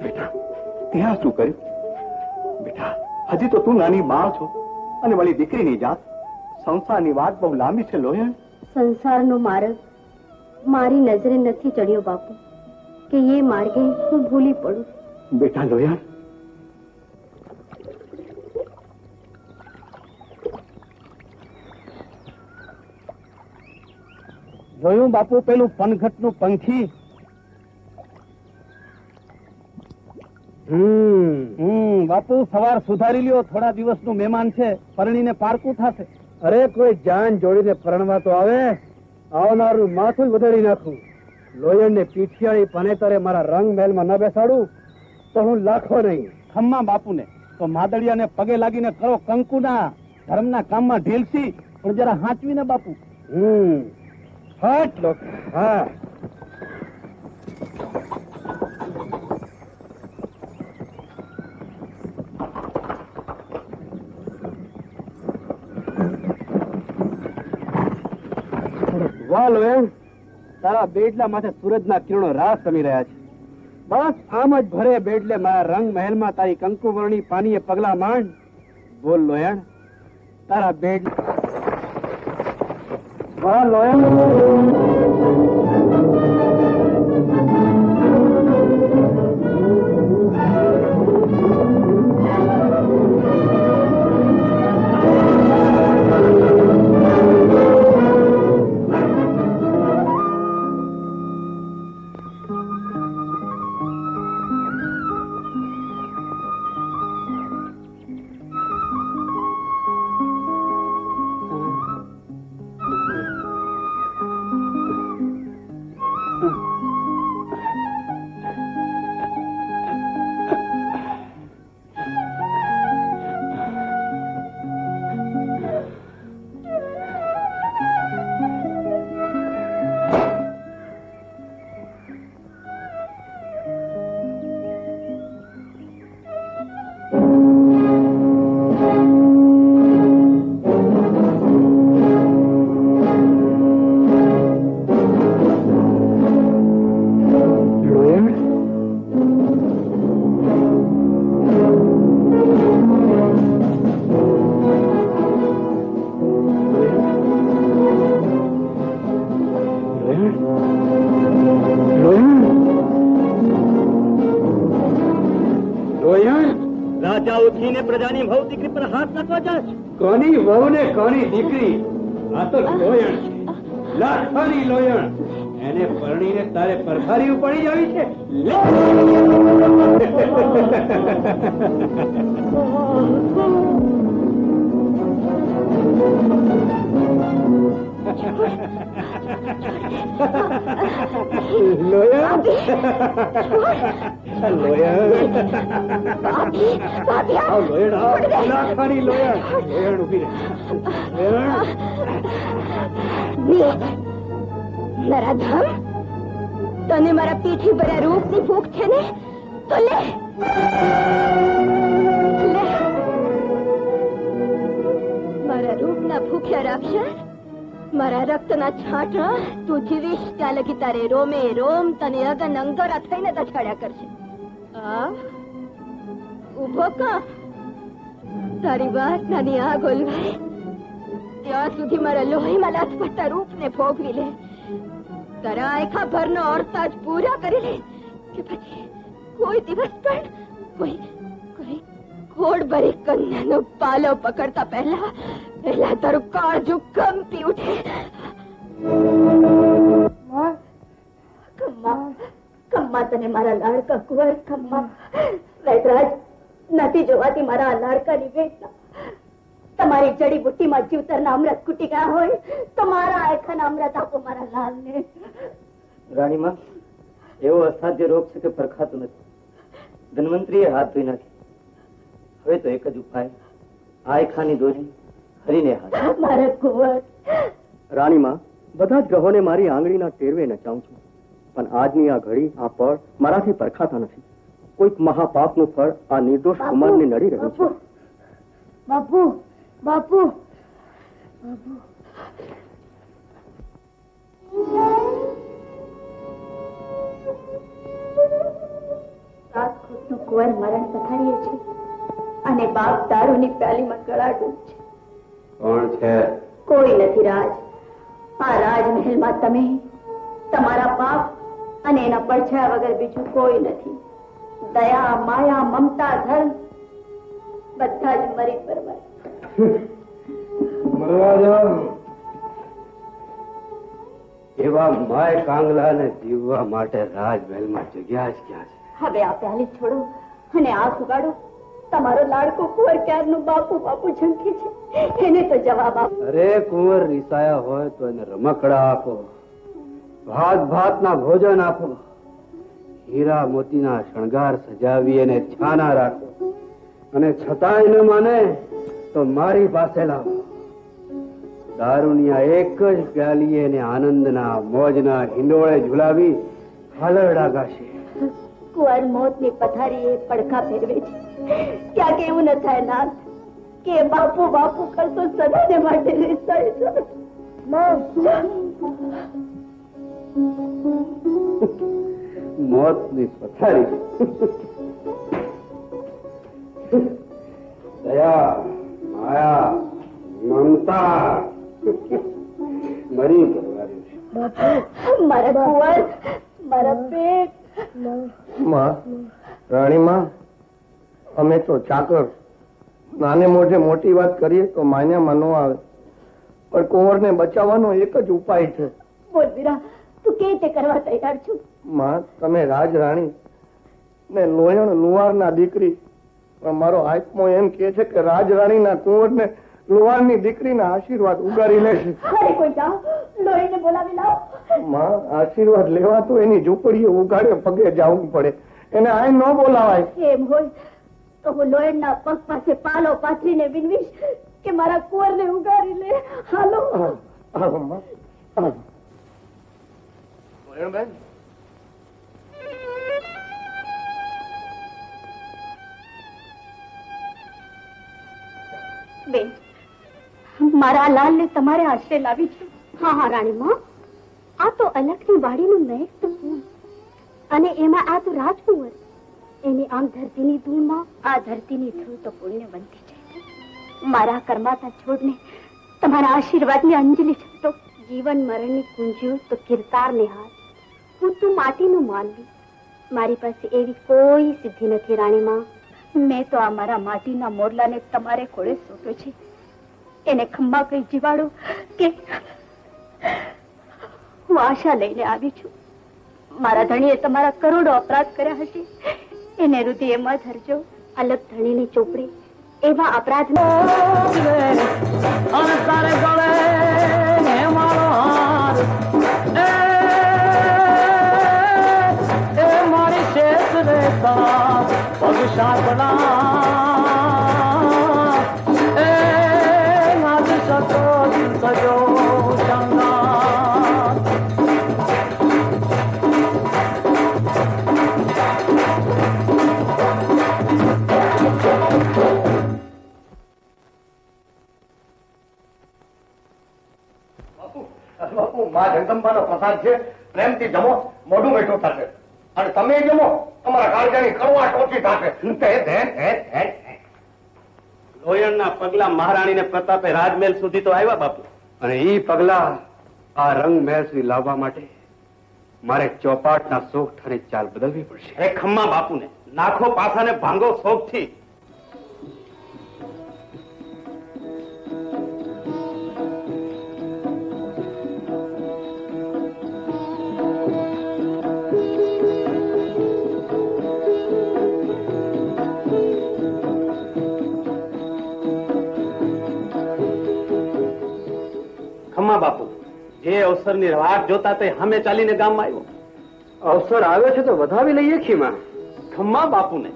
બેટા, ત્યાં શું કર્યું? બેટા, હજી તો તું નાની બા છો અને વળી દીકરીની જાત. સંસારની વાત બહુ લાંબી છે લોયણ. સંસારનો માર્ગ મારી નજરે નથી ચડ્યો બાપુ. કે એ માર્ગે હું ભૂલી પડું. બેટા લોયા, જોયું બાપુ પેલું પનઘટ નું પંખી? બાપુ સવાર સુધારી લ્યો, થોડા દિવસનું મહેમાન છે, પરણીને પારકું થશે. અરે કોઈ જાન જોડીને પરણવા તો આવે, આવનારું માથું વધારી નાખું. લોયણ ને પીઠિયાળી પનેતરે મારા રંગ મહેલમાં ન બેસાડું તો હું લાખો નહીં. ખમ્મા બાપુને તો માદળિયાને પગે લાગીને કરો કંકુના ધર્મના કામમાં ઢેલસી, પણ જરા હાંચવીને બાપુ. હટ લોકો, હા. વાહ લોયણ, તારા બેડલા માથે સૂરજના કિરણો રાસ રમી રહ્યા છે. બસ આમ જ ભરે બેડલે મારા રંગ મહેલમાં તારી કંકુ વર્ણી પાનીએ પગલા માંડ. બોલ લોયણ, તારા બેડ. વાહ લોયણ, રાજા ઉઠીને પ્રજાની ભવ દીકરી પર હાથ નાખવા જાય. કોની વહુ ને કોની દીકરી? આ તો લોયણ છે, લાખાની લોયણ. એને પરણીને તારે પરખારી ઉપાડી જાવી છે. લોયણ, લોયણ, આવ લોયણ, આવ લાખાની લોયણ. લોયણ ઉભી રહે. લોયણ, નરાધમ, તને મારા પીઠી ભર્યા રૂપની ભૂખ છે ને, તો લે લે. મારા રૂપના ભૂખ્યા રાક્ષસ, મારા રક્તના છાંટણા તું જીવીશ ત્યાં લગી તારે રોમે રોમ તને અગન અંગોરા થઈને દછાડ્યા કરશે. ઉભો કા, તારી વાસનાની આગ ઓલવાય ત્યાં સુધી મારા લોહીમાં લાથપટ્ટા રૂપને ભોગવી લે. તારા આખા ભરનો અર્તાજ પૂરા કરી લે કે પછી કોઈ દિવસ પણ કોઈ કોઈ ઘોડભરી કન્યાનો પાલો પકડતા પહેલા તારું કાળજું કંપી ઉઠે. કમ્મા, તને મારા લાડકા કુંવર કમ્મા. વૈદરાજ, નથી જોવાતી મારા લાડકાની વેદના. તમારી જડીબુટ્ટીમાં જીવતરના અમૃત કુટી ગયા હોય તો મારા આખાના અમૃત આપો મારા લાલને. રાણીમાં એવો અસાધ્ય રોગ છે કે પરખાતું નથી. ધન્વંતરીએ હાથ ધોઈ નાખી. હવે તો એક જ ઉપાય, આયખાની દોરી હરીને હાથ. મારા કુંવર. રાણીમાં બધા જ ગ્રહોને મારી આંગળીના ટેરવે નચાવું છું, પણ આજની આ ઘડી, આ પળ મારાથી પરખાતા નથી. કોઈક મહાપાપનું ફળ આ નિર્દોષ કુમારને નડી રહ્યું છે. બાપુ, બાપુ, બાપુ. રાજકોટનું કુંવર મરણ પથારીએ છે અને બાપ દારૂની પ્યાલીમાં ગળા ડૂબ છે. કોણ છે? કોઈ નથી રાજ. આ રાજમહેલમાં તમે, તમારા બાપ અને એના પડછાયા વગર બીજું કોઈ નથી. દયા, માયા, મમતા, ધર્મ બધા જ મરી પરવાય. મરવા જાવ. એવા માય કાંગલાને જીવવા માટે રાજમહેલમાં જગ્યા જ ક્યાં છે? હવે આ પ્યાલી છોડો અને આંખ ઉગાડો. તમારો લાડકો કુંવર ક્યારનું બાપુ બાપુ ઝંખે છે, એને તો જવાબ આપો. અરે કુંવર રીસાયા હોય તો એને રમકડા આપો, ભાત ભાતના ભોજન આપો, હીરા મોતીના શણગાર સજાવી એને છાના રાખો, અને છતાંય ન માને તો મારી પાસે લાવો. દારૂની આ એક જ પ્યાલીએ એને આનંદના મોજના હિંડોળે ઝુલાવી હાલરડા ગાશે. કુંવર મોતની પથારીએ પડખા ફેરવે છે. ક્યાંક એવું ન થાય નાથ કે બાપુ બાપુ કરતો સદાને માટે રીસાય છે. મોતની પથારી. દયા, માયા, મમતા મરી પરવાર્યું છે. મારા કુંવર, મારા પેટ. માં, રાણીમાં, અમે તો ચાકર, નાને મોઢે મોટી વાત કરીએ તો માન્યામાં ન આવે, પણ કુંવરને બચાવવાનો એક જ ઉપાય છે. બોલ વીરા, તું કે તે કરવા તૈયાર છું? માં, તમે રાજ રાણી ને લોયણ લુહારના દીકરી, પણ મારો આત્મો એમ કે છે કે રાજ રાણીના કુંવરને લુહારની દીકરીના આશીર્વાદ ઉગારી લેશે. અરે કોઈ જાઓ, લોહીને બોલાવી લાવો. માં, આશીર્વાદ લેવા તો એની ઝૂંપડીએ ઉગાડે પગે જવું પડે, એને આ ન બોલાવાય. એમ હોય તો હું લોહીના પગ પાસે પાલો પાથરીને વિનવીશ કે મારા કુંવરને ઉગારી લે. હાલો. આવો માં, આવો. લોયણબેન, બેન, મારા લાલને તમારે આશરે લાવી છું. હા હા રાણીમાં, આ તો અલખની વાડીનું મહેક તો ફૂલ, અને એમાં આ તો રાજકુંવર. એની આમ ધરતીની ધૂળમાં આ ધરતીની ધૂળ તો પુણ્યવંતી છે. મારા કર્માતા છોડને તમારા આશીર્વાદની અંજલિ છપતો. જીવન મરણની કુંજ્યું તો કિરતારને હાથ. હું તું માટીનું માનવી. મારી પાસે એવી કોઈ સિદ્ધિ નથી રાણીમાં. મેં તો આ મારા માટીના મોરલાને તમારે ખોળે સોંપ્યો છે. એને ખંભા કઈ જીવાડો કે હું આશા લઈને આવી છું. મારા ધણીએ તમારા કરોડો અપરાધ કર્યા હશે, એને હૃદયમાં ધરજો. અલગ ધણીની ચોપડી એવા અપરાધ બાપુ, માં જગદંબાનો પ્રસાદ છે, પ્રેમથી જમો, મોઢું મીઠું થશે. અને તમે જમો, તમારા કાળજાની કડવાટ ઓછી થશે. લોયણના પગલા મહારાણીને પ્રતાપે રાજમહેલ સુધી તો આવ્યા બાપુ, અને ઈ પગલા આ રંગ મહેલ સુધી લાવવા માટે મારે ચોપાટના શોખઠાની ચાલ બદલવી પડશે. અરે ખમ્મા બાપુને નાખો પાસાને ભાંગો શોખથી. ખમ્મા બાપુ, જે અવસરની રાહ જોતા તે સામે ચાલીને ગામમાં આવ્યો. અવસર આવ્યો છે તો વધાવી લઈએ ખીમા. ખમ્મા બાપુને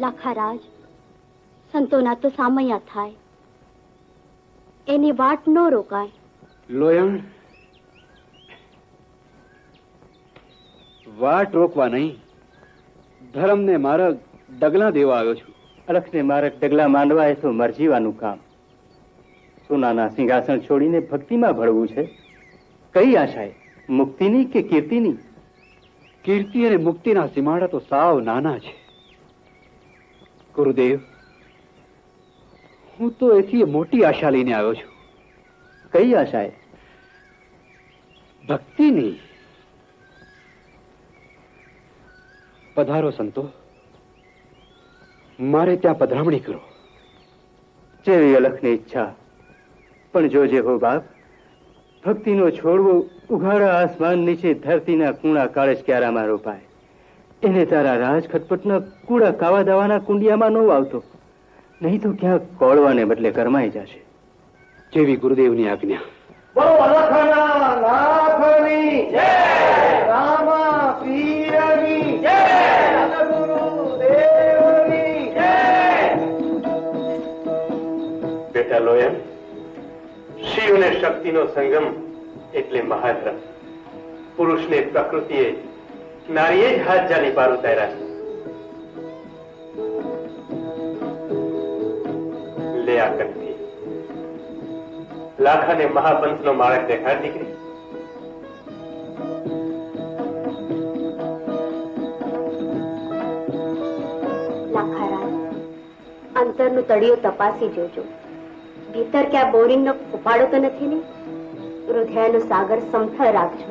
લાખારાજ, સંતોના તો સામૈયા થાય, એની વાટ ન રોકાય. લોયણ, વાટ રોકવા નહીં, ધર્મને માર્ગ ડગલા દેવા આવ્યો છું. અલક્ષને માર્ગ ડગલા માંડવા એ તો મરજીવાનું કામ. સોનાના સિંહાસન છોડીને ભક્તિમાં ભળવું છે. કઈ આશાએ? મુક્તિની કે કીર્તિની? કીર્તિ અને મુક્તિના સીમાડા તો સાવ નાના છે ગુરુદેવ. હું તો એથી મોટી આશા લઈને આવ્યો છું. કઈ આશાએ? ભક્તિની. પધારો સંતો, મારે ત્યાં પધરામણી કરો. જેવી અલખની ઈચ્છા, પણ જોજે હો બાપ, ભક્તિનો છોડવો ઉઘાડા આસમાન નીચે ધરતીના કુણા કાળજ ક્યારામાં રોપાય. એને તારા રાજ ખટપટના કુડા કાવા દાવાના કુંડિયામાં ન વાવતો, નહીં તો ક્યાંક કોળવાને બદલે કરમાઈ જશે. જેવી ગુરુદેવની આજ્ઞા. બોલો અલખના નાથની જય, રામા પીરની જય, ગુરુદેવની જય. બેટા લોયન, શિવ અને શક્તિનો સંગમ એટલે મહાધર્મ. પુરુષને પ્રકૃતિએ, નારીએ જ હાથ જાની પાર ઉતાર્યા છે. લે આ કંઠી, લાખાને મહાપંથનો માળક દેખાડ દીકરી. લાખારાજ, અંતરનું તળિયું તપાસી જોજો. ભીતર ક્યાં બોરિંગનો ઉપાડો તો નથી ને? હૃદયનો સાગર સમથળ રાખજો.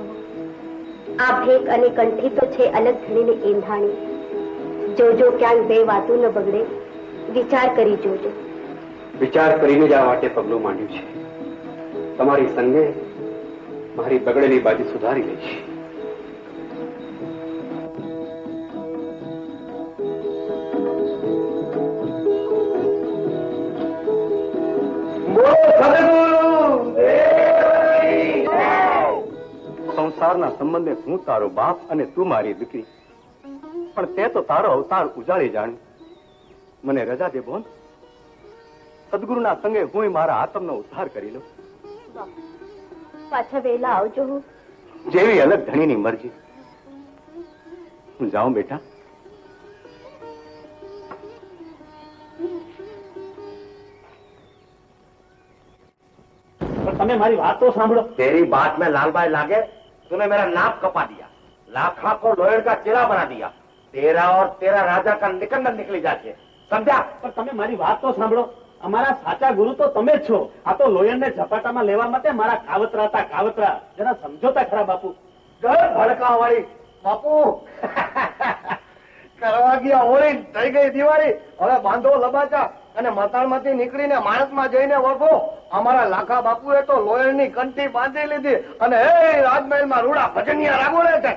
આ ભેક અને કંઠી તો છે અલગ ધણીને એંધાણી. જોજો ક્યાંક બે વાતું ન બગડે. વિચાર કરી જોજો. વિચાર કરીને જ આ માટે પગલું માંડ્યું છે. તમારી સંગે મારી બગડેલી બાજુ સુધારી લઈશ. સંસારના સંબંધે હું તારો બાપ અને તું મારી દીકરી, પણ તે તો તારો અવતાર ઉજાળી જાણ્યું. મને રજા દે બોન. સદગુરુના સંગે હું મારા આત્મનો ઉદ્ધાર કરી લઉં. પાછા વહેલા આવજો. જેવી અલગ ધણીની મરજી. હું જાઉં બેટા? તમે મારી વાત તો સાંભળો. तेरी बात में लाल भाई लागे, तूने मेरा नाक कपा दिया, लाखा को लोहड़ का चेला बना दिया. तेरा और तेरा राजा का निकंदन निकली जाके, समझा? પણ તમે મારી વાત તો સાંભળો. અમારા સાચા ગુરુ તો તમે જ છો. આ તો લોયણને ઝપાટામાં લેવા માટે મારા કાવતરા હતા, કાવતરા. જરા સમજોતા ખરા બાપુ. ઘર ભડકા વાળી બાપુ કરવા ગયા હોળી, થઈ ગઈ દિવાળી. હવે બાંધો લબાચા અને મતાળમાંથી નીકળીને માણસમાં જઈને વળગો. અમારા લાખા બાપુએ તો લોયણની કંઠી બાંધી લીધી અને એ રાજમહેલમાં રૂડા ભજનિયા રાગોળે છે.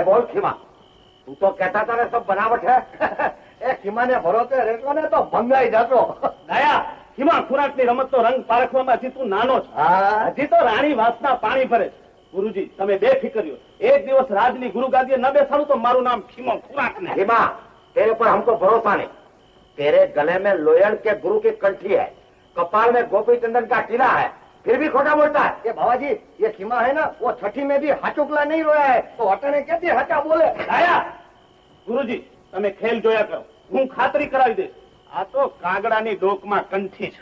બોલ ખીમા, તું તો કહેતા હતા ને સબ બનાવટ હે. એ ખીમાને ભરોસે રહેશો ને તો ભંગાઈ જશો. દયા, હિમા ખોરાકની રમતનો રંગ પારખવામાં હજી તું નાનો છે. હજી તો રાણી વાસના પાણી ભરે છે. ગુરુજી, તમે બેફિકર્યો. એક દિવસ રાજની ગુરુગાદીએ ન બેસાડું તો મારું નામ ખીમો ખોરાક ને. खीमा, तेरे पर हमको भरोसा नहीं. तेरे गले में लोयण के गुरु की कंठी है, कपाल में गोपी चंदन का टीला है, फिर भी खोटा बोलता है. ये बाबाजी, ये खीमा है ना, वो छठी में भी हाचुकला नहीं रोया है, तो हटने कैसे हाचा बोले. દયા, ગુરુજી, તમે ખેલ જોયા કરો. હું ખાતરી કરાવી દઈશ. આ તો કાગડાની ડોકમાં કંઠી છે.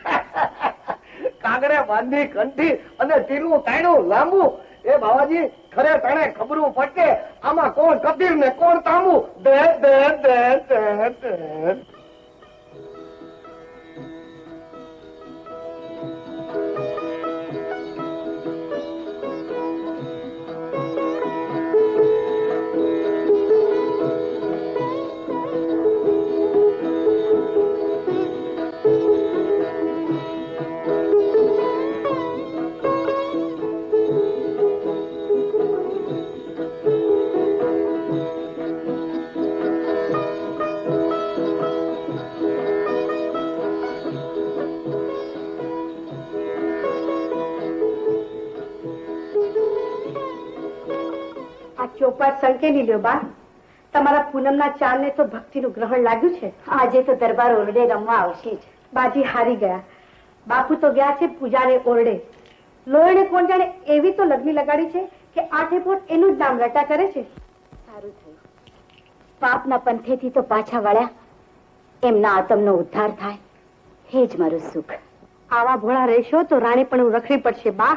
કાગડે બાંધી કંઠી અને ટીલું તાણ્યું લાંબુ. એ બાબાજી, ખરે તને ખબરું પડકે આમાં કોણ કબીર ને કોણ તાંબુ. દે દે દે દે દે. ચોપાટ સંકેલી લ્યો બા. તમારા પૂનમના ચાંદને તો ભક્તિનું ગ્રહણ લાગ્યું છે. આજે તો દરબાર ઓરડે રમવા આવશે જ. બાજી હારી ગયા. બાપુ તો ગયા છે પૂજાને ઓરડે. લોયણે કોણ જાણે એવી તો લગ્ની લગાડી છે કે આઠે પોટ એનું જ નામ રટા કરે છે. સારું થયું, પાપના પંથેથી તો પાછા વળ્યા. એમના આત્મનો ઉદ્ધાર થાય. હે જ મારું સુખ. આવા ભોળા રહેશો તો રાણી પણ રખડી પડશે બા.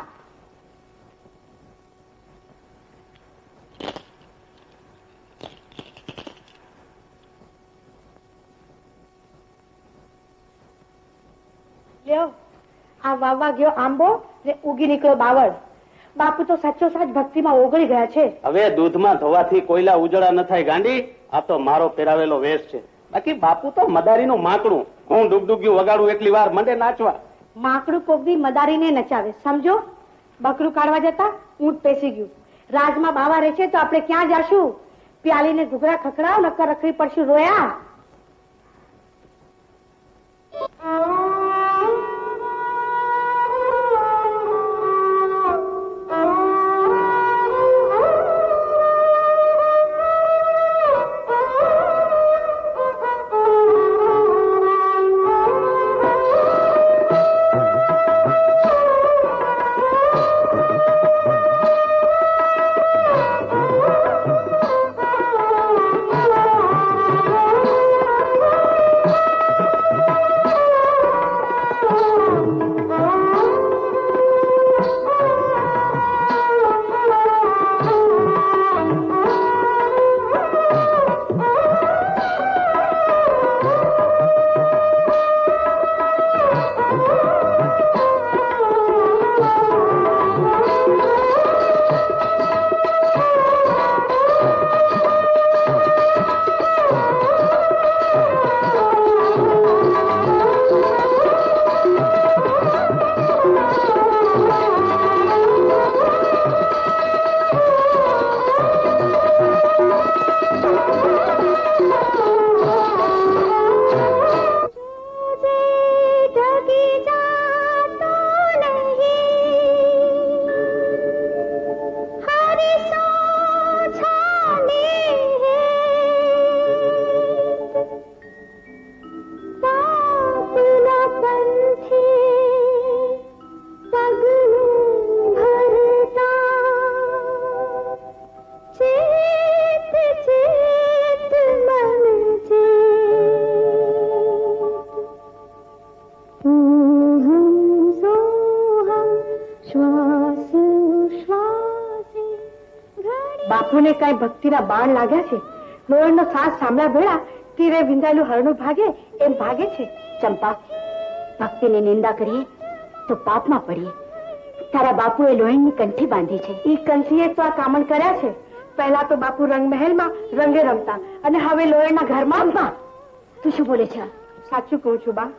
લ્યો આ વાવવા ગયો આંબો ને ઉગી નીકળ્યો બાવળ. બાપુ તો સાચો સાચ ભક્તિમાં ઓગળી ગયા છે. હવે દૂધમાં ધોવાથી કોયલા ઉજળા ન થાય ગાંડી. આ તો મારો પહેરાવેલો વેશ છે. બાકી બાપુ તો મદારીનું માકડું. હું ડુગડુગ્યું વગાડું એટલી વાર મંડે નાચવા. માકડું કોકદી મદારીને નચાવે સમજો. બકરું કાઢવા જતા ઊંટ પેસી ગયું. રાજમાં બાવા રહે છે તો આપણે ક્યાં જાશું? પ્યાલીને ઘૂઘરા ખખડાવ નકર રખડી પડશું રોયા. બાપુને કઈ ભક્તિના બાણ લાગ્યા છે. લોહીનો સાસ સાંભળ્યા ભેળા તીરે વિંધાયેલું હરણું ભાગે એમ ભાગે છે. ચંપા, ભક્તિની નિંદા કરીએ તો પાપમાં પડીએ. તારા બાપુએ લોહીની કંઠી બાંધી છે. એ કંઠીએ તો આ કામણ કર્યા છે. પહેલા તો બાપુ રંગમહેલમાં રંગે રમતા અને હવે લોહીના ઘરમાં. તું શું બોલે છે? સાચું કહું છું બા.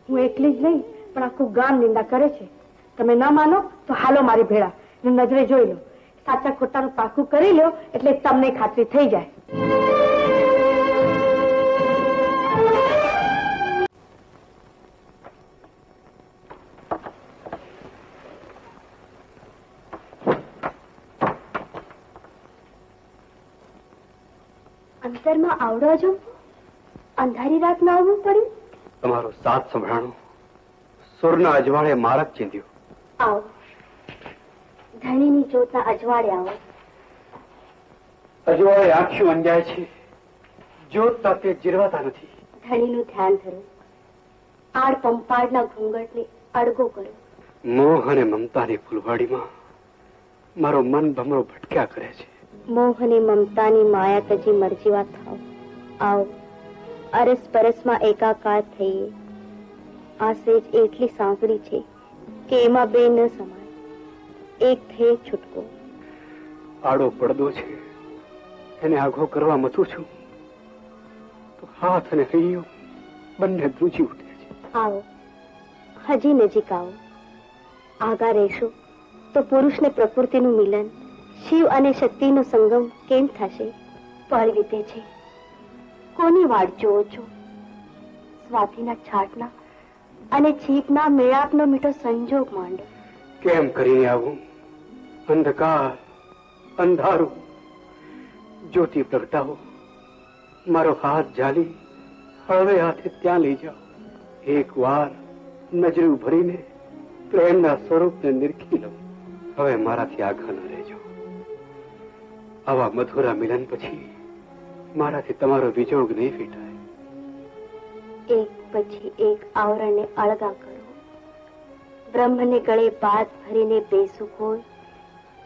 હું એકલી જ નહીં પણ આખું ગામ નિંદા કરે છે. તમે ન માનો તો હાલો મારી ભેળા ને નજરે જોઈ લો. સાચા ખોટાનું પાકું કરી લો એટલે તમને ખાતરી થઈ જાય. અંતરમાં આવડો જો અંધારી રાત ના આવવું પડ્યું. તમારો સાથ સંભળાણો સુરના અજવાળે મારક ચીંધ્યો. આવો ધણીની જ્યોતના અજવાળે આવો. અજવાળે આંખો અંજાય છે. જ્યોત તાતે જીરવાતા નથી. ધણીનું ધ્યાન ધરો. આડ પંપાળના ઘૂંઘટને અડગો કરો. મોહ અને મમતાની ફૂલવાડીમાં મારો મન ભમરો ભટક્યા કરે છે. મોહ અને મમતાની માયા તજી મરજીવા થાવ. આવો અરસ પરસમાં એકાકાર થઈએ. આ સેજ એટલી સાંકડી છે કે એમાં બે ન સમાય. એક થઈ છૂટકો. આડો પડદો છે એને આઘો કરવા મથું છું તો હાથ અને હૈયો બંને ધ્રુજી ઉઠે છે. આવો હજી નજીક આવો. આગા રહેશો તો પુરુષ ને પ્રકૃતિનું મિલન, શિવ અને શક્તિનો સંગમ કેમ થશે? પળ વીતે છે. કોની વાટ જોવો છો? સ્વાતિના છાટના અને છીપના મેળાપનો મીઠો સંજોગ માંડો. કેમ કરીને આવું? અંધકાર, અંધારું. જ્યોતિ પ્રગટાવો. મારો હાથ ઝાલી હળવે હાથે ત્યાં લઈ જાઓ. એક વાર નજરું ભરીને પ્રેમના સ્વરૂપને નિરખી લો. હવે મારાથી આઘા ન રહેજો. આવા મધુરા મિલન પછી મારાથી તમારો વિજોગ નહીં ફીટાય. એક પછી એક આવરણને અળગા કરો. બ્રહ્મને ગળે બાદ ભરીને બેસું હોય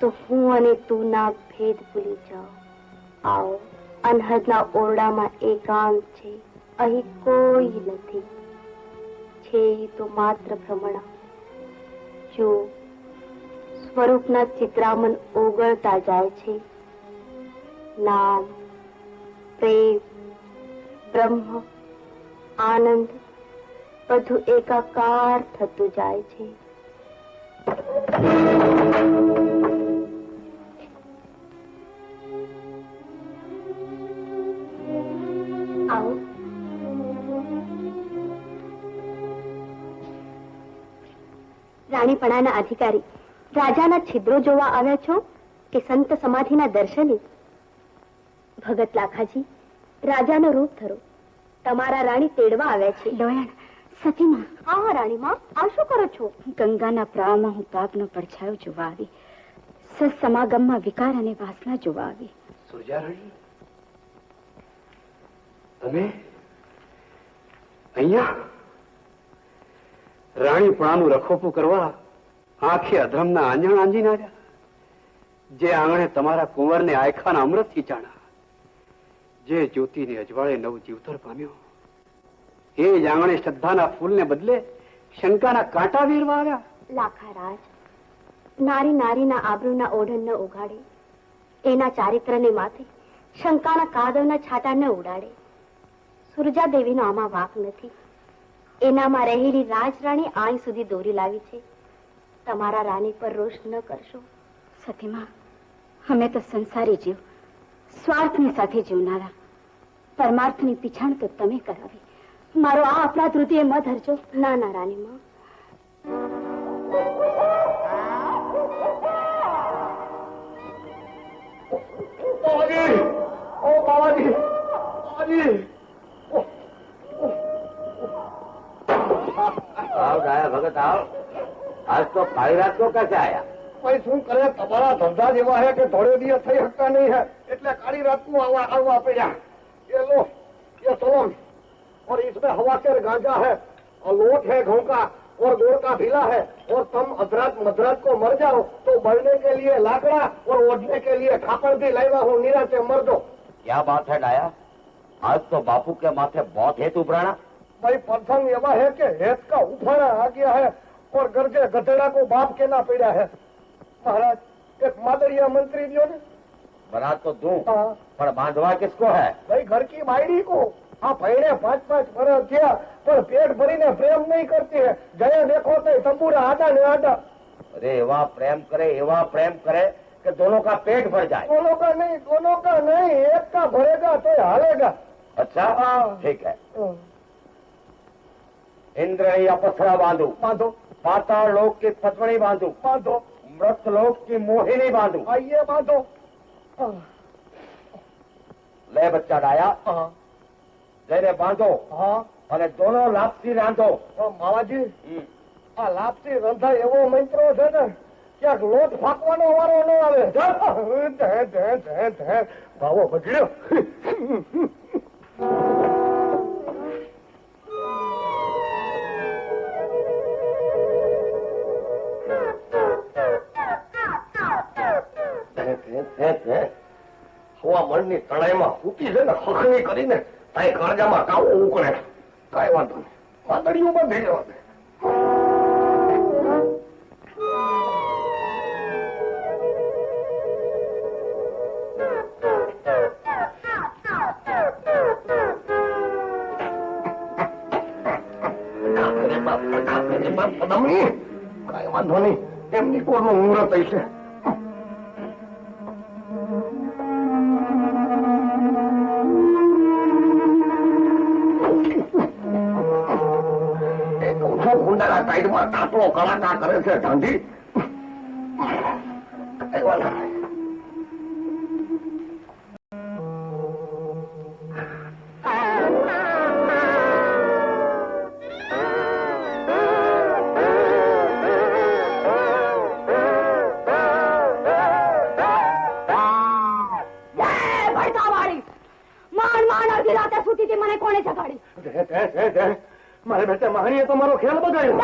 તો હું અને તું ના ભેદ ભૂલી જાઓ. આવો, અનહદના ઓરડામાં એકાંત છે, અહીં કોઈ નથી. છે તો માત્ર ભ્રમણા. જો સ્વરૂપના ચિત્રામન ઓગળતા જાય છે. નામ, પ્રેમ, બ્રહ્મ, આનંદ બધું એકાકાર થતું જાય છે. આવો. રાણીપણાના અધિકારી રાજાના છિદ્રો જોવા આવ્યા છો કે સંત સમાધિના દર્શને? ભગત લાખાજી, રાજાનો રૂપ ધરો. તમારા રાણી તેડવા આવ્યા છે. લોયણ, સતીમાં. હા રાણીમાં, આ શું કરો છો? ગંગાના પ્રવાહમાં હું પાપનો પડછાયો જોવા આવી. સત્સમાગમમાં વિકાર અને વાસના જોવા આવી. સુરજારાણી, તમે અહીંયા રાણીપણાનું રખોપું કરવા આંખે અધર્મના આંજણ આંજીને આવ્યા? જે આંગણે તમારા કુંવરને આયખાના અમૃતથી ચાણા, જે જ્યોતિને અજવાળે નવ જીવતર પામ્યો, એ જ આંગણે શ્રદ્ધાના ફૂલને બદલે શંકાના કાંટા વેરવા આવ્યા? લાખારાજ, નારી નારીના આબરૂના ઓઢણ ન ઉગાડે, એના ચારિત્રને માથે શંકાના કાદવના છાંટા ન ઉડાડે. સુરજા દેવીનો આમાં વાંક નથી. એનામાં રહેલી રાજરાણી આઈ સુધી દોરી લાવી છે. તમારા રાણી પર રોષ ન કરશો. સતીમાં, અમે તો સંસારી જીવ, સ્વાર્થની સાથે જીવનારા. પરમાર્થની પીછાણ તો તમે કરાવી. મારો આ અપરાધ હૃદય ન ધરજો. ના ના રાણીમાં. आओ गाया भगत आओ. आज तो काली रात को कैसे आया? भाई શું કરે, તમારા ધંધા જેવા है કે થોડે દિવસ થઈ શકતા નહીં है, એટલે કાળી રાત को આવવા પડ્યા. ये लो, ये सोलम, और इसमें हवा के गांजा है, और लोट है घઉં का, और गोड़ का भीला है, और तुम अधरात मधरात को मर जाओ तो बढ़ने के लिए लाकड़ा और ओढ़ने के लिए खापड़ भी लाया हूँ. नीरा से मर दो. क्या बात है डाया, आज तो बापू के माथे बहुत हेत उभराना. भाई प्रसंग एवा है कि हेत का उफाड़ा आ गया है, और गर्जे गधेड़ा को बाप के ना पड़ा है. महाराज, एक मादरिया मंत्री दियो ने. बना तो दूं, पर बांधवा किसको है? भाई घर की बायड़ी को. हाँ, भैने 5-5 वर्ष किया, पर पेट भरीने प्रेम नहीं करती है. जया देखो तो तंबूरा आधा ने आधा. अरे एवा प्रेम करे कि दोनों का पेट भर जाए. दोनों का नहीं, एक का भरेगा तो हालेगा. अच्छा, ठीक है. इंद्र ही अपसरा बांधू. पाताल लोक की पत्नी बांधू. मृत लोक की मोहिनी बांधू. आइए बांधो. ले बच्चा डाया, जैने बांधो. અને દોનો લાપસી રાંધો. માવાજી, આ લાપસી રંધા એવો મંત્રો છે ને, ક્યાંક લોટ ફાંકવાનો વારો ન આવે. ભાવો બગડ્યો. હવામાનની તણાઈમાં ફૂટી છે ને, ખખણી કરીને તાઈ કાળજામાં કાવો ઉકળે. કઈ વાંધો નહીં, વાદળીઓ બંધ થઈ જવા દે. કઈ વાંધો નહીં, એમની કોરનું મુહૂર્ત હશે. કુંડાના સાઈડમાં ખાટલો કલાકાર કરે છે ઢાંધી. મારે બેટા મહાણીએ તો મારો ખ્યાલ બગાડ્યો.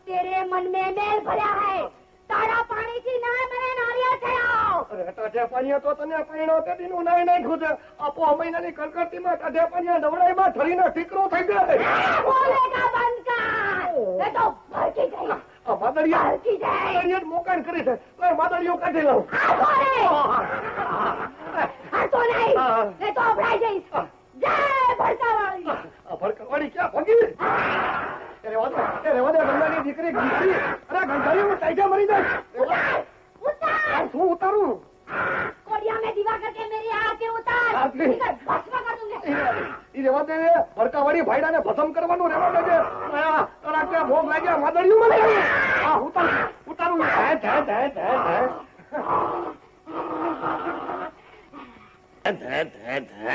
तेरे मन में मेल भरा है तारा पानी की ना मैंने नारियल चढ़ाओ અરે ટાઢે પાણીએ તો તને પૈણો તે દીનું નાઈ નાખ્યું છે. આપો મહિનાની કડકડતીમાં ટાઢે પાણીએ નવડાઈમાં ઠરીને ટીકરો થઈ જાય. बोलेगा बंद कर मैं तो भड़की गई આ માદળિયા भड़की गई માદળિયા જ મોકાણ કરી છે. તો માદળિયો કાઢી લઉં. तो नहीं मैं तो अभड़ाई गई जय भड़कावाली આ ભડકાવાળી ક્યાં ભગી? એ રેવા દે ગંગાની દીકરી ગીતી. અરે ગંગારી હું ટાઈજા મરી જાય. उतार શું ઉતારું? कोडिया में दीवा करके मेरी आग के उतार आगे। इधर भस्म कर दूंगे ઈ રેવા દે ભડકાવાળી ભાઈડાને ભસમ કરવાનું રેવા દેજે. તારા ક્યાં ભોગ લાગ્યા માદળિયું મને? હા ઉતારું. ધે ધે ધે ધે ધે ધે ધે.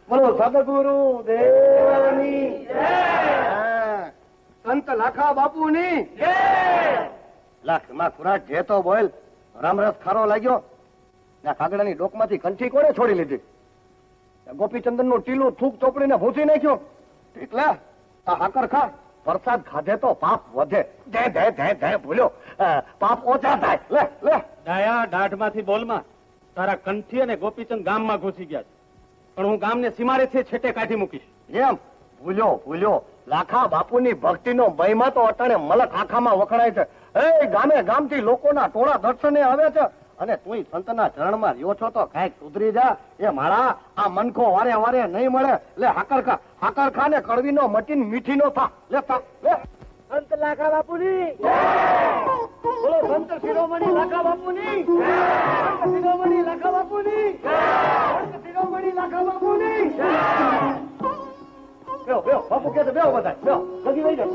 બોલો સદગુરુ દેવની જય. સંત લાખા બાપુની જય. લાખ માં ખુરાટ જે તો બોલ. રામરસ ખારો લાગ્યો. ના કાગડાની ડોકમાંથી કંઠી કોણે છોડી લીધી? ગોપીચંદન નું ટીલું થૂક ચોપડીને ભૂસી નાખ્યો. એટલે આ હાકર ખા. વરસાદ ખાધે તો પાપ વધે. ધે ધે ધે ધે ભૂલ્યો. પાપ ઓછા થાય. લે લે. ડાયા દાઢમાંથી બોલમાં તારા કંઠી અને ગોપીચંદ ગામમાં ઘૂસી ગયા છે. પણ હું ગામને સીમારેથી છેટે કાઢી મૂકીશ. એમ ભૂલ્યો. લાખા બાપુની ભક્તિનો મહિમા તો અટાણે મલક આખામાં વખણાય છે. એ ગામે ગામથી લોકોના ટોળા દર્શને આવે છે. અને તું સંતના ચરણમાં રહ્યો છો તો કાંઈક સુધરી જા. એ માળા આ મનખો વારે વારે નહીં મળે. લે હાકર ખા ને કડવીનો મટીન મીઠીનો થા. લે થા લે. સંત લાખા બાપુની બોલો. સંત શિરોમણી લાખા બાપુની સંત શિરોમણી લાખા બાપુની સંત શિરોમણી લાખા બાપુની. બેહો બાપુ કે બેહો બધા બેહો. લગી લઈ જશે.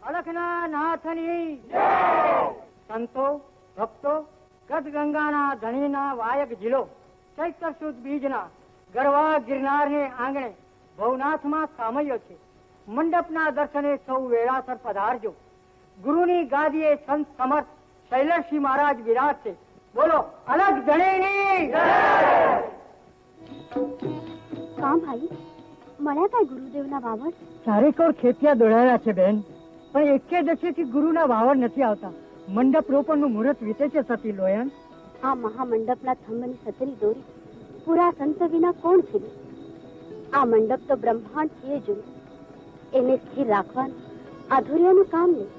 અલખના નાથની સંતો ભક્તો ગદગંગાના ધણીના વાયક જિલ્લો ચૈત્ર સુદ બીજના ગરવા ગિરનારને આંગણે ભવનાથમાં સામયો છે. મંડપના દર્શને સૌ વેળાસર પધારજો. ગુરુની ગાદીએ સંત સમર્થ શૈલેષજી મહારાજ વિરાજ છે. બોલો અલગ ધણીની કામ ભાઈ મળ્યા કઈ ગુરુદેવના વાવડ? ચારેકોર ખેતિયા દોડાયા છે બેન, પણ એકે દશેથી ગુરુના વાવડ નથી આવતા. મંડપ રોપણનું મુહૂર્ત વીતે છે સતી લોયન. આ મહામંડપના થંભની સતરી દોરી પૂરા સંત વિના કોણ છે? આ મંડપ તો બ્રહ્માંડ છે જૂનું. એને સ્થિર રાખવાનું અધૂરિયાનું કામ નહીં.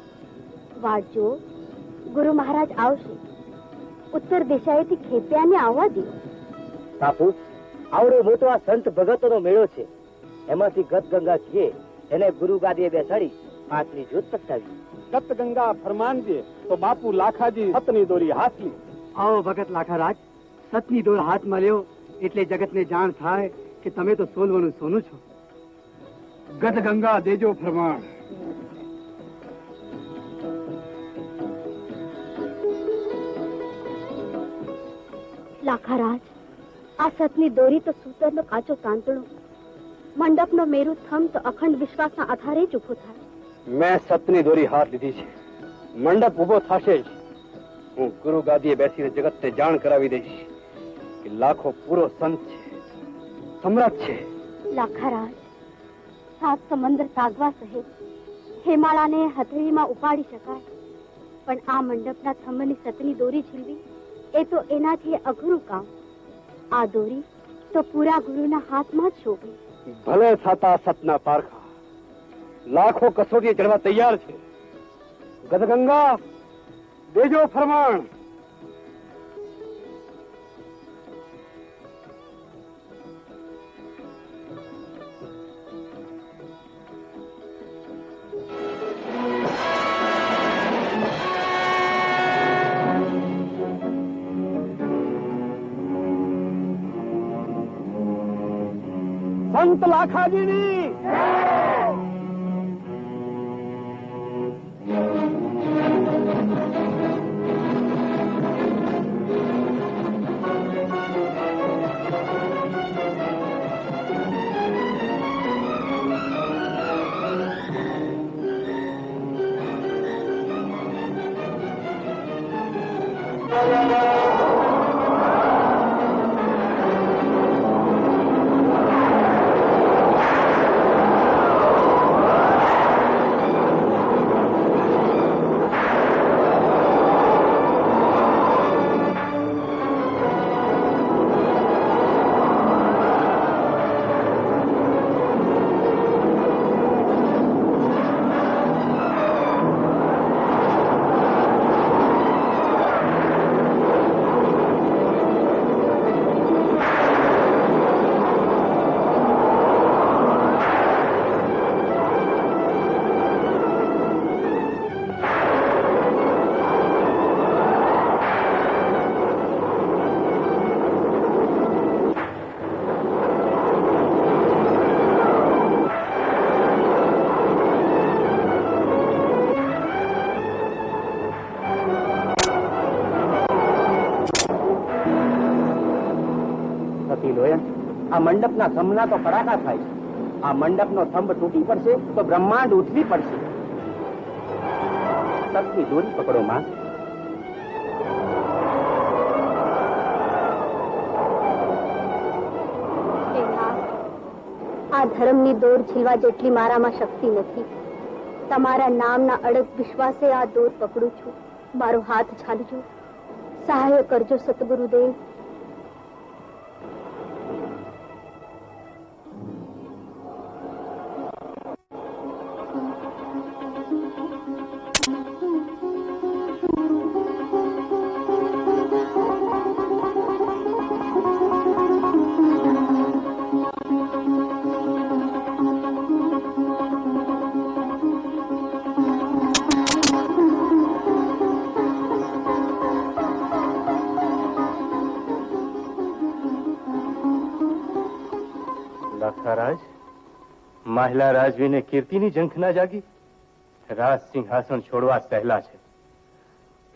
વાટ જુઓ, ગુરુ મહારાજ આવશે. ઉત્તર દિશાએથી ખેપિયાને આવવા દો. બાપુ આવડો મોટો આ સંત ભગતોનો મેળો છે. એમાંથી ગદગંગા છે એને ગુરુ ગાદીએ બેસાડી પાંચની જ્યોત પ્રગટાવી. ગત ગંગા ફરમાન દે તો બાપુ લાખાજી સતની દોરી હાથલી. આવો ભગત લાખારાજ, સતની દોર હાથમાં લ્યો એટલે જગતને જાણ થાય કે તમે તો સોલવાનું સોનું છો. ગત ગંગા દેજો ફરમાન. લાખારાજ, આ સતની દોરી તો સૂતરનો કાચો તાંતણો. મંડપનો મેરુ થંભ તો અખંડ વિશ્વાસના આધારે જ ઉભો થાય. મેં સતની દોરી હાથ લીધી છે. મંડપ ઉભો થશે જ. હું ગુરુ ગાદીએ બેસીને જગતને જાણ કરાવી દઈશ કે લાખો પૂરો સંત છે, સમ્રાટ છે. લાખારાજ, સાત સમંદર સાગવા સહિત હેમાળાને હથેળીમાં ઉપાડી શકાય, પણ આ મંડપના થંભની સતની દોરી ઝીલવી એ તો એનાથી અઘરું કામ. આ દોરી તો પૂરા ગુરુના હાથમાં જ શોભે. ભલે થતા સતના પારખા લાખો કસોટી ચડવા તૈયાર છે. ગદગંગા દેજો ફરમાન. સંત લાખાજીની આ મંડપના થંભના તો કડાકા થાય છે. આ મંડપનો થંભ તૂટી પડશે તો બ્રહ્માંડ ઉઠવી પડશે. સબથી દોરી પકડો માં. હે નાથ, આ ધર્મની દોર છીલવા જેટલી મારામાં શક્તિ નથી. તમારા નામના અડગ વિશ્વાસે આ દોર પકડું છું. મારો હાથ ઝાલજો, સહાય કરજો સતગુરુદેવ. લાખારાજ, માહિલા રાજવીને કીર્તિની ઝંખ ના જાગી? રાજ સિંહાસન છોડવા સહેલા છે,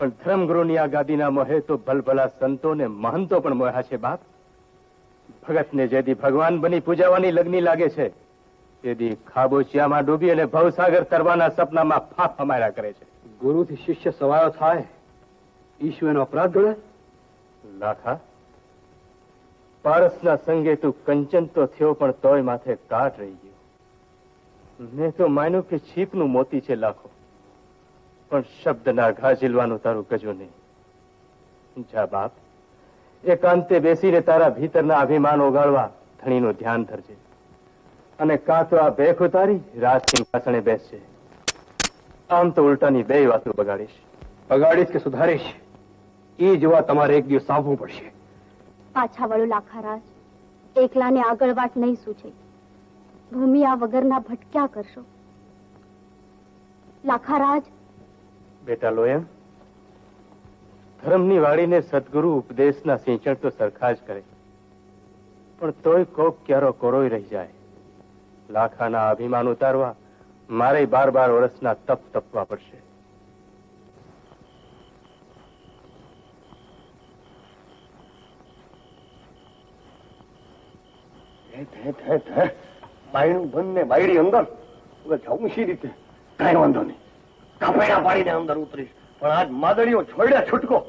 પણ ધર્મગુરુની આ ગાદીના મોહે તો ભલભલા સંતો ને મહંતો પણ મોહ્યા છે બાપ. ભગતને જેદી ભગવાન બની પૂજાવાની લગ્ની લાગે છે, તેદી ખાબોચિયામાં ડૂબી અને ભવસાગર તરવાના સપનામાં ફાંફ અમારા કરે છે. ગુરુથી શિષ્ય સવાયો થાય, ઈશ્વર એનો અપરાધ ગણે? લાખા, પારસના સંગે તું કંચન તો થયો, પણ તોય માથે કાટ રહી ગયો. મેં તો માન્યું કે છીપનું મોતી છે લાખો, પણ શબ્દના ઘા ઝીલવાનું તારું ગજો નહીં. જા બાપ, એકાંતે બેસીને તારા ભીતરના અભિમાન ઓગાળવા ધણીનું ધ્યાન ધરજે, અને કાં તો આ ભેખ ઉતારી રાજ સિંહાસણે બેસશે. આમ તો ઉલટાની બે વાતો બગાડીશ. બગાડીશ કે સુધારીશ, એ જોવા તમારે એક દિવસ આવવું પડશે. પાછા વળો લાખારાજ, એકલાને આગળ વાટ નહીં સૂચે. ભૂમિ આ વગરના ભટક્યા કરશો. લાખારાજ, બેટા લોયણ, ધર્મની વાળીને સદગુરુ ઉપદેશના સિંચણ તો સરખા જ કરે, પણ તોય કોક ક્યારો કોરોય રહી જાય. લાખાના અભિમાન ઉતારવા મારે 12 વર્ષના તપ તપવા પડશે. બાયણું બંધ ને બાયડી અંદર, હવે જવું શી રીતે? કઈ વાંધો નહીં, કાપેડા પાડીને અંદર ઉતરીશ, પણ આજ માદડીઓ છોડ્યા છૂટકો.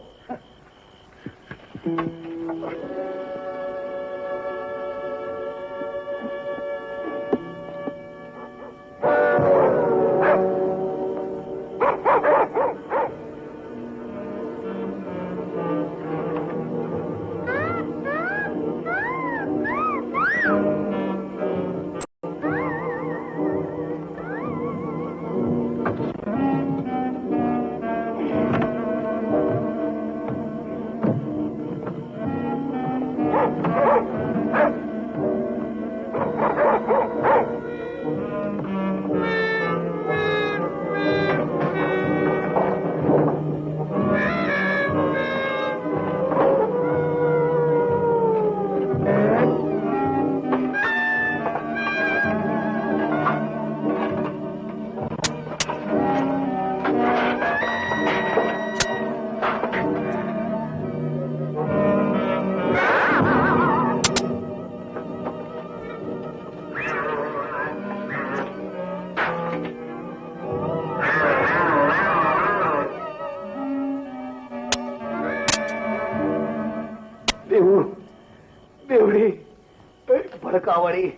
કાવડી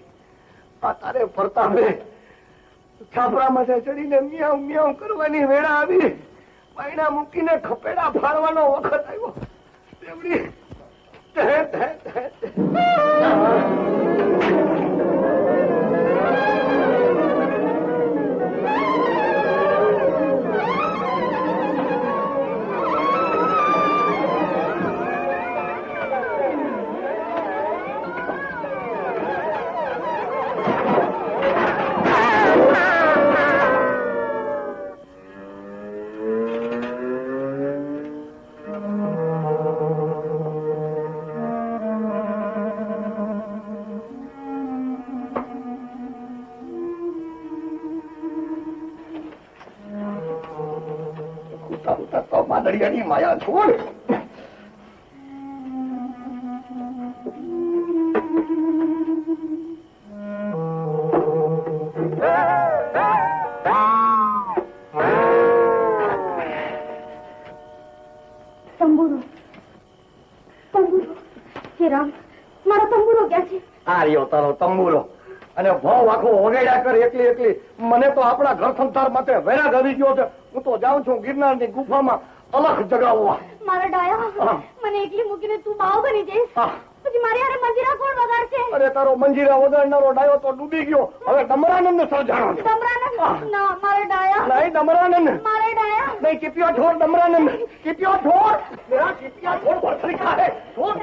આ તારે પ્રતાપે છાપરામાંથી ચડીને મિયાવ મિયાવ કરવાની વેળા આવી પાયણા મૂકીને ખપેડા ફાડવાનો વખત આવ્યો દેવડી માદડિયાની માયા છોડ તંબુરો તંબુરો હે રામ મારો તંબુરો ક્યાં છે? આ રહ્યો તારો તંબુરો અને ભાવ આખો વગાડ્યા કર એકલી એકલી મને તો આપણા ઘર સંસાર માટે વૈરાગ આવી ગયો છે. હું તો જાઉં છું ગિરનારની ગુફામાં અલખ જગાવવા. મારા ડાયા મને એકલી મૂકીને તું બાવ બની જઈશ પછી મારી હારે મંજીરા કોણ વગાડશે? અરે તારો મંજીરા વગાડનારો ડાયો તો ડૂબી ગયો. હવે ડમરાનંદ સર્જાણો ડમરાનંદ ના મારા ડાયા નહીં ડમરાનંદ મારા ડાયા નહીં કિપિયા છોડ ડમરાનંદ કિપિયા છોડ મેરા કિપિયા છોડ ભરથરી ખાए છોડ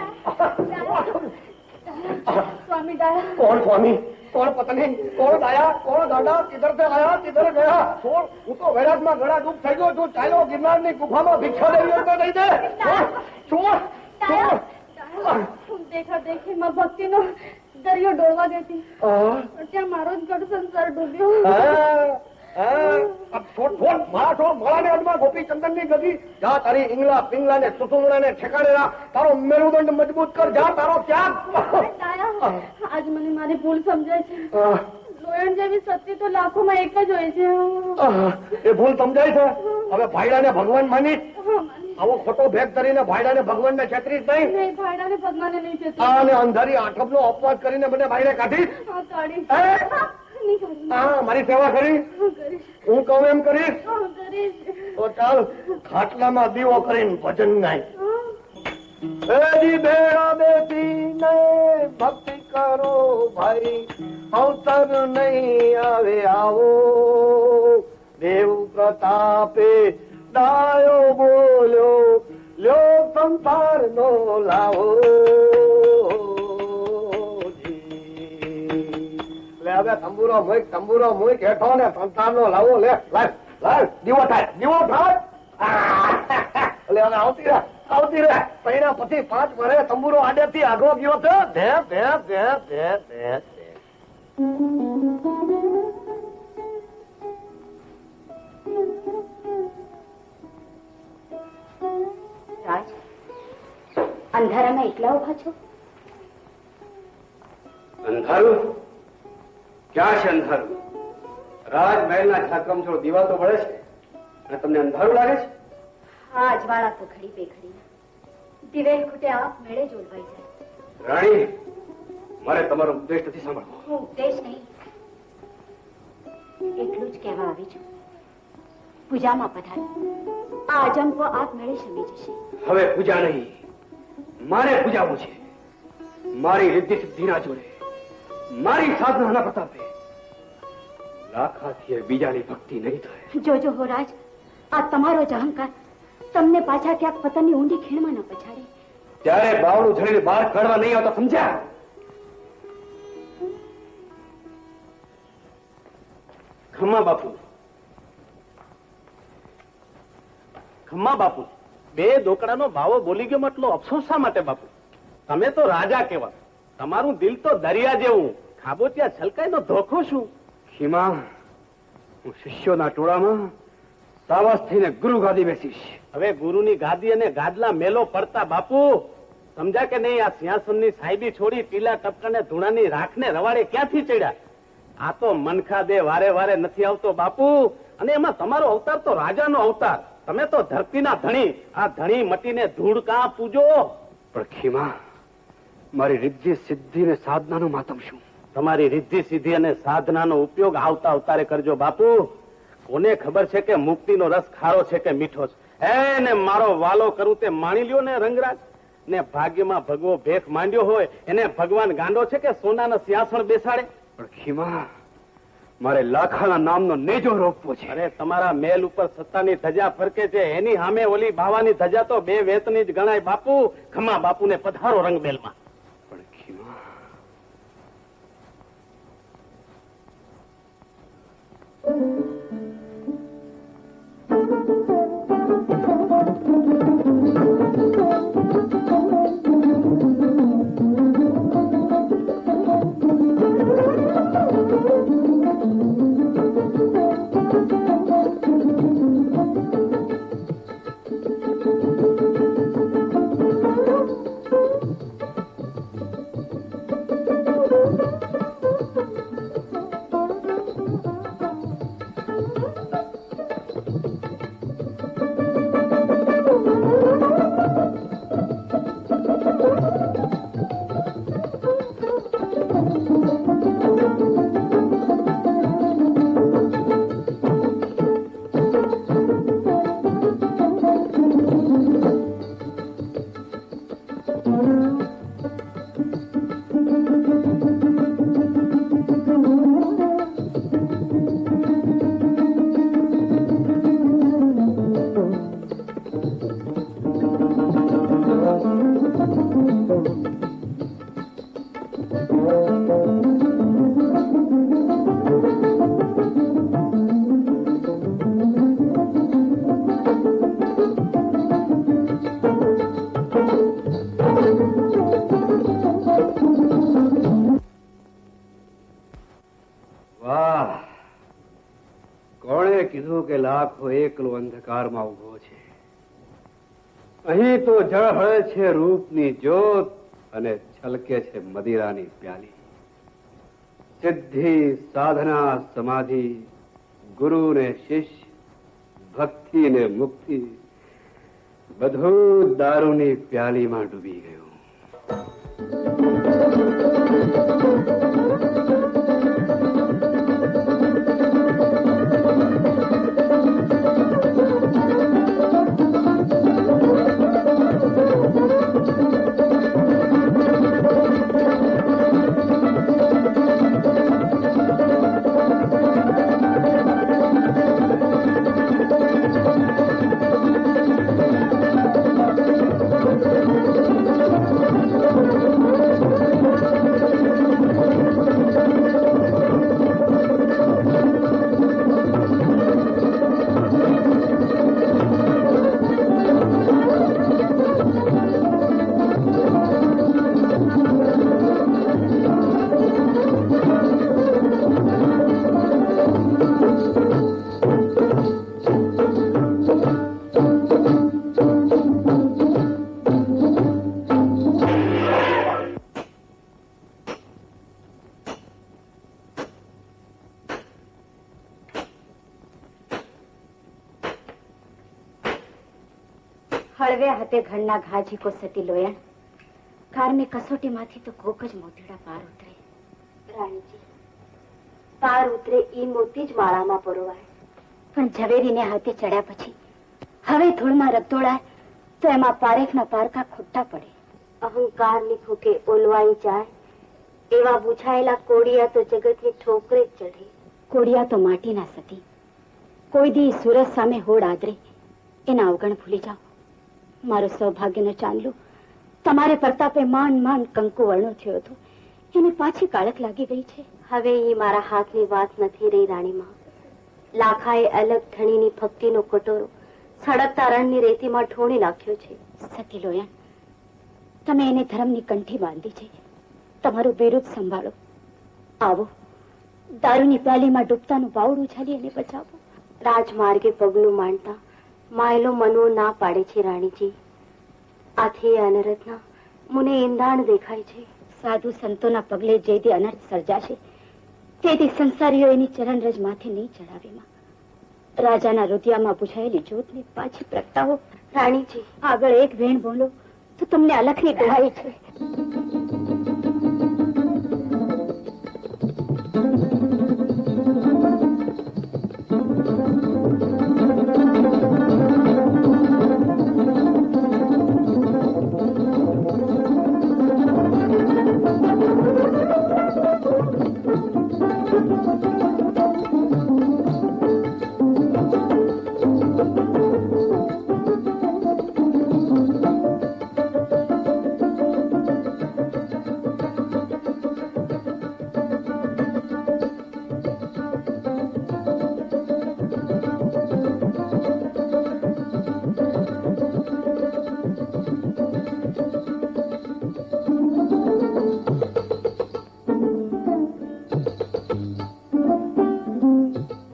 સ્વામી ડાયા कौन स्वामी कौन पत्नी कौन आया कौन गाड़ा किधर से आया किधर गया छोड़ હું તો વૈરાગમાં ગળા ડૂબ થઈ ગયો છું. ચાલો ગિરનારની ગુફામાં ભિક્ષા લેવી હોય તો દઈ દે. છોડ છોડ દેખા દેખીમાં ભક્તિનો દરિયો ડોળવા દેતી ત્યાં મારો જ ગઢ સંસાર ડૂબ્યો. છોડ છોડ મારા છોડ મારાને અડમાં ગોપીચંદન ની ગદી જા તારી ઈંગલા પિંગલા ને સુસુંગડા ને ઠેકાણે રાખ. તારો મેરુદંડ મજબૂત કર. જા તારો ત્યાગ. આજ મને મારી ભૂલ સમજાય છે. લોયણ જેવી સત્ય તો લાખોમાં એક જ હોય છે. એ ભૂલ સમજાય છે. હવે ભાઈડાને ભગવાન માની આવો ખોટો ભેગ કરીને ભાઈડાને ભગવાન ને છેતરીશ નહીં. નહીં ભાઈડાને ભગવાને નહીં છે. અને અંધારી આઠમનો અપવાદ કરીને મને ભાઈને કાઢી. હા મારી સેવા કરી હું કહું એમ કરીશ તો ચાલ ખાટલામાં દીવો કરીને ભજન ગાય. એજી બેડા બેટી ને ભક્તિ કરો ભાઈ અવસર નહીં આવે આવો દેવ પ્રતાપે ડાયો બોલ્યો લ્યો સંસાર નો લાવો. હવે તંબુરો મૂક હેઠો ને સંસાર નો લાવો. લે લાવ લાવ દીવો થાય દીવો થાય. એટલે હવે આવતી રહે પૈણા પછી 5 વર્ષે તંબુરો આડેથી આગો ગયો છે. ધે ધે ધે ધે ધે રાજ અંધારામાં એકલા ઉભા છો? અંધારું ક્યાં છે? અંધારું રાજમહેલના છાત્રમ જો દીવા તો બળે છે અને તમને અંધારું લાગે છે? હા અજવાળા તો ઘડી બે ઘડી દિવેલ ખૂટે આપ મેળે જ ઓલવાઈ જાય. રાણી મારે તમારો ઉપદેશ નથી સાંભળવો. હું ઉપદેશ નહીં એટલું જ કહેવા આવી છું. પૂજામાં પધારો. આ અજંપો આપ મેળે શમી જશે. હવે પૂજા નહીં મારે પૂજાવું છે. મારી રિદ્ધિ સિદ્ધિના જોડે મારી સાધનાના પ્રતાપે લાખાથી બીજાની ભક્તિ નહીં થાય. જોજો હો રાજ આ તમારો જ અહંકાર તમને પાછા ક્યાંક પતનની ઊંડી ખીણમાં ન પછાડે. ત્યારે બાવળું ઝડીને બહાર કાઢવા નહીં આવતા સમજ્યા? ખમ્મા બાપુ ખમ્મા બાપુ બે દોકડાનો ભાવો બોલી ગયો એટલો અફસોસ શા માટે બાપુ? તમે તો રાજા કેવા તમારું દિલ તો દરિયા જેવું ખાબોચિયા છલકાય નો ધોખો શું? ખીમા હું શિષ્યોના ટોળામાં સાવસ થઈને ગુરુ ગાદી બેસીશ. હવે ગુરુની ગાદી અને ગાદલા મેલો પડતા બાપુ સમજા કે નહીં? આ સિંહાસનની સાહેબી છોડી પીલા ટપકાને ધૂણાની રાખને રવાડે ક્યાંથી ચડ્યા? આ તો મનખા દે વારે વારે નથી આવતો બાપુ. અને એમાં તમારો અવતાર તો રાજાનો અવતાર. તમે તો ધરતીના ધણી. આ ધણી મટીને ધૂળ કાં પૂજો? પણ ખીમા મારી રિદ્ધિ સિદ્ધિ ને સાધનાનું માતમ શું? તમારી રિદ્ધિ સિદ્ધિ અને સાધનાનો ઉપયોગ આવતા અવતારે કરજો બાપુ. કોને ખબર છે કે મુક્તિનો રસ ખારો છે કે મીઠો છે. ને મારો વાલો કરું તે માણી લ્યો ને રંગરાજ. ને ભાગ્યમાં ભગવો ભેખ માંડ્યો હોય એને ભગવાન ગાંડો છે કે સોનાના સિંહાસણ બેસાડે? પણ ખીમા, મારે લાખાના નામનો નેજો રોપવો છે. અરે તમારા મેલ ઉપર સત્તાની ધજા ફરકે છે, એની સામે ઓલી ભાવાની ધજા તો બે વેતની જ ગણાય બાપુ. ખમા બાપુને પધારો રંગમેલમાં. પણ ખીમા, કીધું કે લાખો એકલો અંધકારમાં ઉભો છે. અહીં તો ઝળહળે છે રૂપની જ્યોત અને છલકે છે મદિરાની પ્યાલી. સિદ્ધિ, સાધના, સમાધિ, ગુરુ ને શિષ્ય, ભક્તિ ને મુક્તિ, બધું દારૂની પ્યાલીમાં ડૂબી ગયું. હળવે હાથે ઘરના ઘાજી કો સતી લોયણ કારની કસોટીમાંથી તો કોક જ મોતીડા પાર ઉતરે. રાણીજી, પાર ઉતરે ઈ મોતી જ માળામાં પરોવાય, પણ ઝવેરીને હાથે ચડ્યા પછી હવે ધૂળમાં રગદોળાય તો એમાં પારેખના પારકા ખોટા પડે. અહંકારની ફૂકે ઓલવાઈ જાય એવા બુછાયેલા કોડિયા તો જગતની ઠોકરે જ ચઢે. કોડિયા તો માટીના સતી, કોઈ દી સુરત સામે હોડ આદરે એના અવગણ ભૂલી જાઓ. મારો સૌભાગ્યનો ચાંદલો તમારે પ્રતાપે માંડ માંડ કંકુ વર્ણો થયો હતો, એને પાછી કાળક લાગી ગઈ છે. હવે એ મારા હાથની વાત નથી રહી રાણીમાં. લાખાએ અલગ ધણીની ભક્તિનો કટોરો સળગતા રણની રેતીમાં ઠોણી નાખ્યો છે. સતી લોયણ, તમે એને ધર્મની કંઠી બાંધી છે, તમારું બિરુદ સંભાળો. આવો, દારૂની પ્યાલીમાં ડૂબતાનું બાવડું ઉછાલી એને બચાવો. રાજમાર્ગે પગલું માંડતા માયલો મનવો ના પાડે છે રાણીજી. આથી અનરથના મને ઈંધાણ દેખાય છે. સાધુ સંતોના પગલે જે દી અનર્થ સર્જાશે તેથી સંસારીઓ એની ચરણરજ માથે નહીં ચડાવેમાં. રાજાના રુદિયામાં બુઝાયેલી જ્યોતને પાછી પ્રગટાવો. રાણીજી, આગળ એક વેણ બોલો તો તમને અલખની દુહાઈ છે.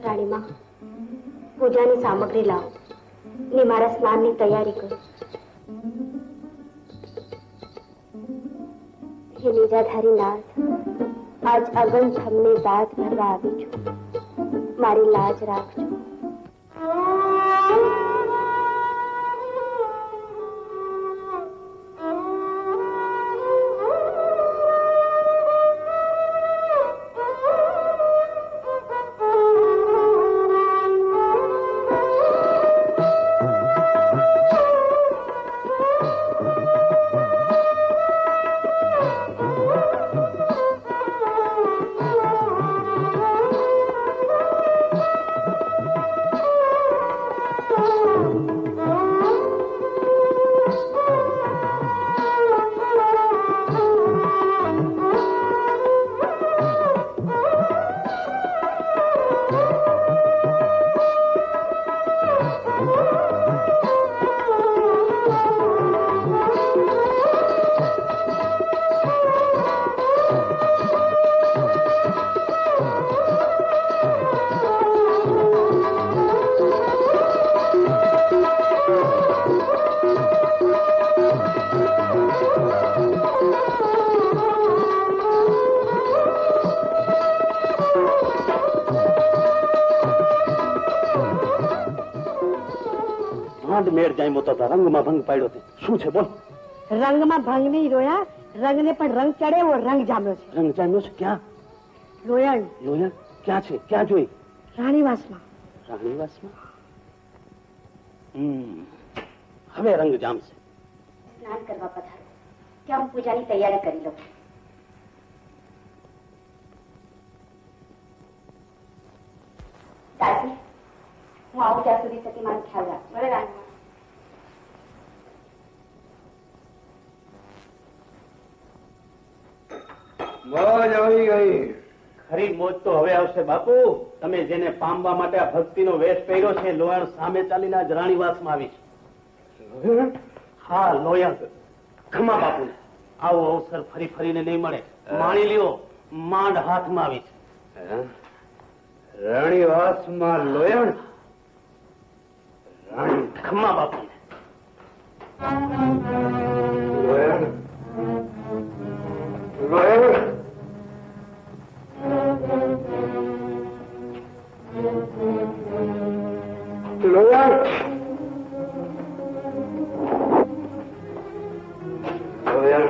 રાણીમાં પૂજાની સામગ્રી લાવો ને મારા સ્નાનની તૈયારી કરો. હે નિજાધારી નાથ, આજ અગન થમને દાંત ભરવા આવી છું. મારી લાજ રાખજો. મેળ જામ્યો તો રંગમાં ભંગ પાડ્યો છે. શું છે બોલ? રંગમાં ભંગ નહીં રોયા, રંગને પણ રંગ ચડે એવો રંગ જામ્યો છે. રંગ જામ્યો છે? ક્યાં? લોયણ લોયા ક્યાં છે? ક્યાં જોઈ? રાણીવાસમાં. રાણીવાસમાં? હવે રંગ જામશે. સ્નાન કરવા પધારો, ત્યાં હું પૂજાની તૈયારી કરી લઉં. દાદી, હું આવું ત્યાં સુધી સતી મારો ખ્યાલ રાખજો. બરાબર રાણીમાં? મોજ આવી ગઈ. ખરી મોજ તો હવે આવશે બાપુ. તમે જેને પામવા માટે આ ભક્તિનો વેશ પહેર્યો છે, લોયણ સામે ચાલીને આજ રાણીવાસમાં આવી છે. હા, લોયણ. ખમા બાપુ, આવો અવસર ફરી ફરીને નહીં મળે. માણી લ્યો, માંડ હાથમાં આવી છે. રાણીવાસમાં લોયણ? ખમા બાપુ. લોયણ લોયણ લોયણ લોયણ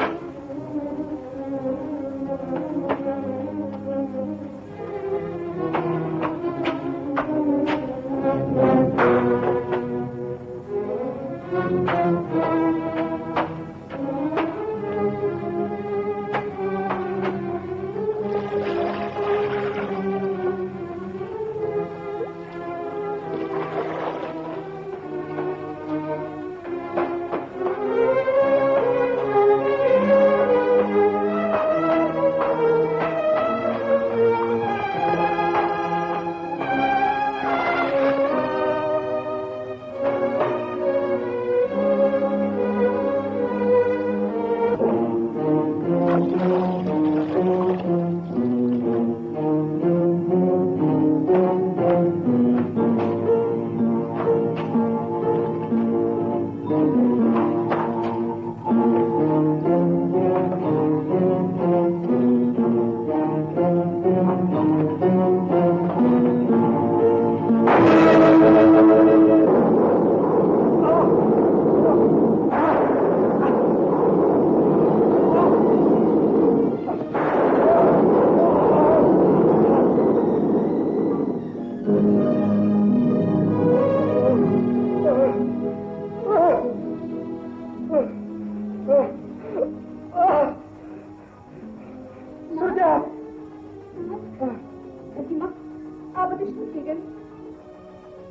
આ બધું શું થઈ ગયું?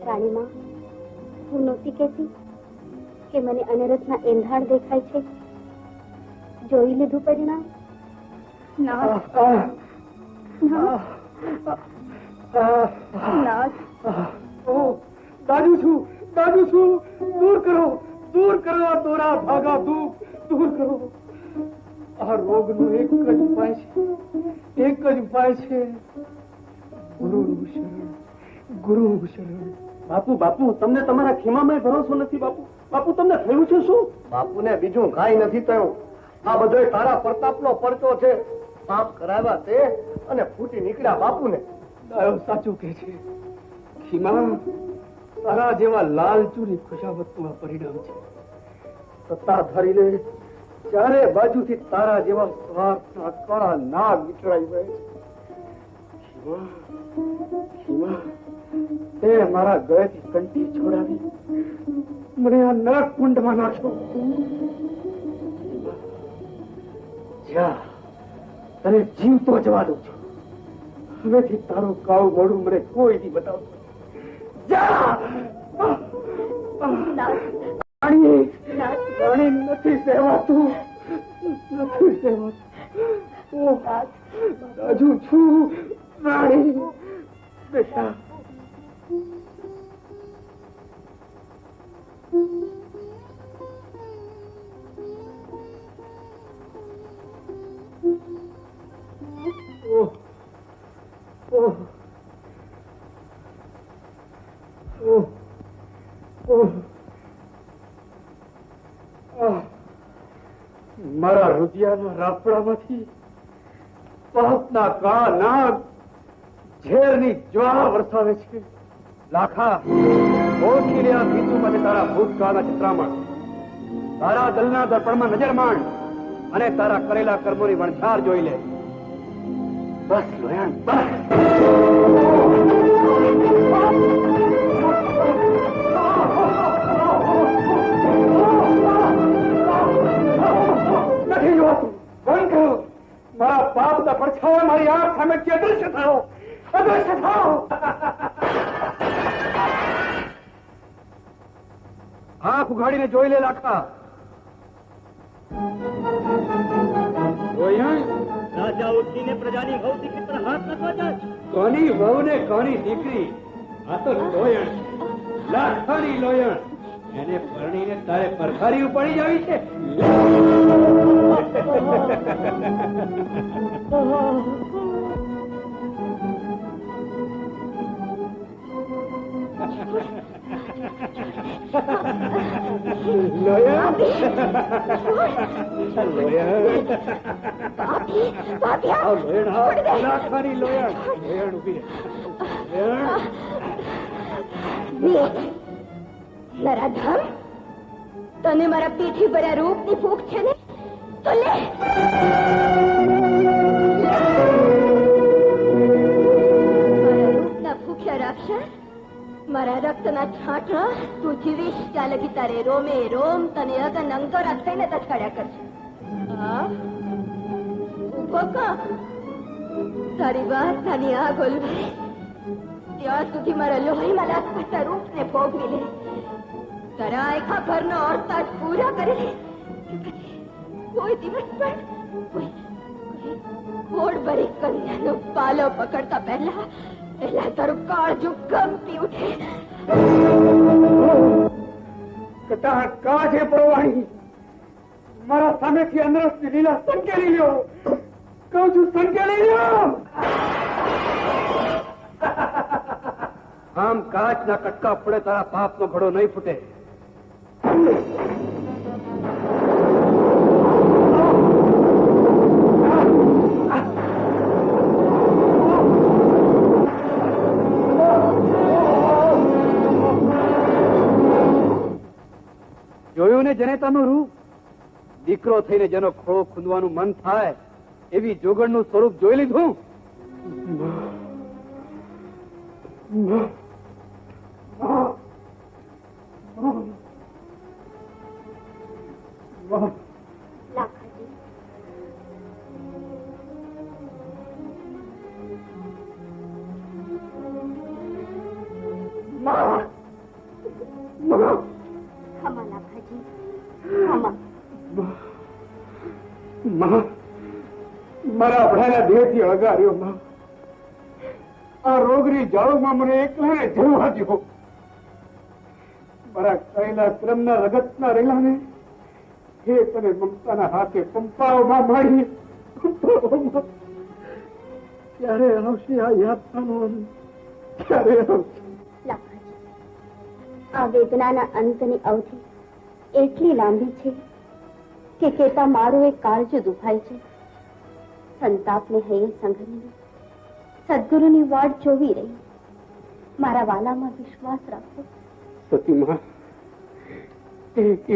રાણીમાં, હું નહોતી કહેતી કે મને અનરસના એંધાણ દેખાય છે? જોઈ લીધું પરિણામ? ના દાદુ છું, દૂર કરો આ દોરા ભાગા દૂર કરો. આ રોગનો એક જ ઉપાય છે, ગુરુનું શરણ. બાપુ તમને તમારા ખીમામાં ભરોસો નથી. બાપુ તમને થયું છે શું? બાપુને બીજું કાંઈ નથી થયું. આ બધો તારા પ્રતાપનો પરચો છે. પાપ કરાવ્યા તે અને ફૂટી નીકળ્યા બાપુને. દાયો સાચું કે છે. ખીમા, તારા જેવા લાલચુની ખુશામતનું આ પરિણામ છે. સત્તાધારી લે ચારે બાજુથી તારા જેવા સ્વાર્થના કાળા નાગ વિચરાઈ ગયા છે. ખીમા, તે મારા ગળેથી કંઠી છોડાવી મને આ નરક કુંડમાં નાખ્યો. જા, તને જીવતો જવા દઉં છું. હવેથી તારું કાળું મોઢું મને કોઈ દી બતાવતો. જા! રાણી નથી સહેવાતું. હજુ છું રાણી. બેટા, મારા રુધિયાના રાફડામાંથી પાપના કાળા નાગ ઝેરની જ્વાળા વરસાવે છે. લાખા, ઓળખી લે આ ભીતુમાંથી તારા ભૂતકાળના ચિત્રામણ. તારા દલના દર્પણમાં નજર માંડ અને તારા કરેલા કર્મોની વણઝાર જોઈ લે. બસ લોયાણ, બસ. નથી જોવાતું. બંધ કરો. મારા પાપના પડછાયા મારી આંખ સામેથી અદૃશ્ય થાઓ. આંખ ઉઘાડીને જોઈ લે લાખા. રાજા ઉઠીને પ્રજાની હવ દીકરી પર હાથ નાખવા જાય. કોની વહુ ને કોની દીકરી? આ તો લોયણ, લાખાની લોયણ. એને પરણીને તારે પરખારી ઉપાડી જાવી છે. નરાધમ, તને મારા પીઠી ભર્યા રૂપની ફૂંક છે ને, તો લે. મારા રૂપના ભૂખ્યા રાક્ષસ, મારા રક્તના છાંટણા તું જીવીશ ત્યાં લગી તારે રોમે રોમ તને અગન અંગોરા થઈને તચકાડ્યા કરશે. ઉભો કા, તારી વાર્તાની આગ ઓલવાય ત્યાં સુધી મારા લોહીમાં લાગતા રૂપને ભોગવી લે. તારા આખા ઘરનો ઓરતા જ પૂરા કરી લે. કોઈ દિવસ પણ કોડ ભરી કન્યાનો પાલો પકડતા પહેલા તારું કાળજું કંપી ઉઠે. કાજે પ્રવાહી, મારા સામેથી અનરસની લીલા સંકેલી લ્યો. કહું છું, સંકેલી લ્યો. આમ કાચના કટકા પડે તારા પાપનો ઘડો નહીં ફૂટે. જોયું ને જનેતાનું રૂપ? દીકરો થઈને જેનો ખોળો ખૂંદવાનું મન થાય એવી જોગણનું સ્વરૂપ જોઈ લીધું. મારા ભણાના દેહથી અળગાર્યો માં. આ રોગની જાળોમાં મને એકલાને જવા દ્યો. મારા કરેલા ક્રમના રગતના રેલાને હે તને મમતાના હાથે પંપાઓમાં મારી પંપાઓમાં. ક્યારે આવશે આ યાતનાનો અંત? ક્યારે આવશે? લાખાજી, આ વેદનાના અંતની અવધિ એટલી લાંબી છે કે કેતા મારું એક કાળજું દુભાય છે. સંતાપને હૈયે સંઘરીને સદગુરુની વાટ જોવી રહી. મારા વાલામાં વિશ્વાસ રાખો. સતીમાં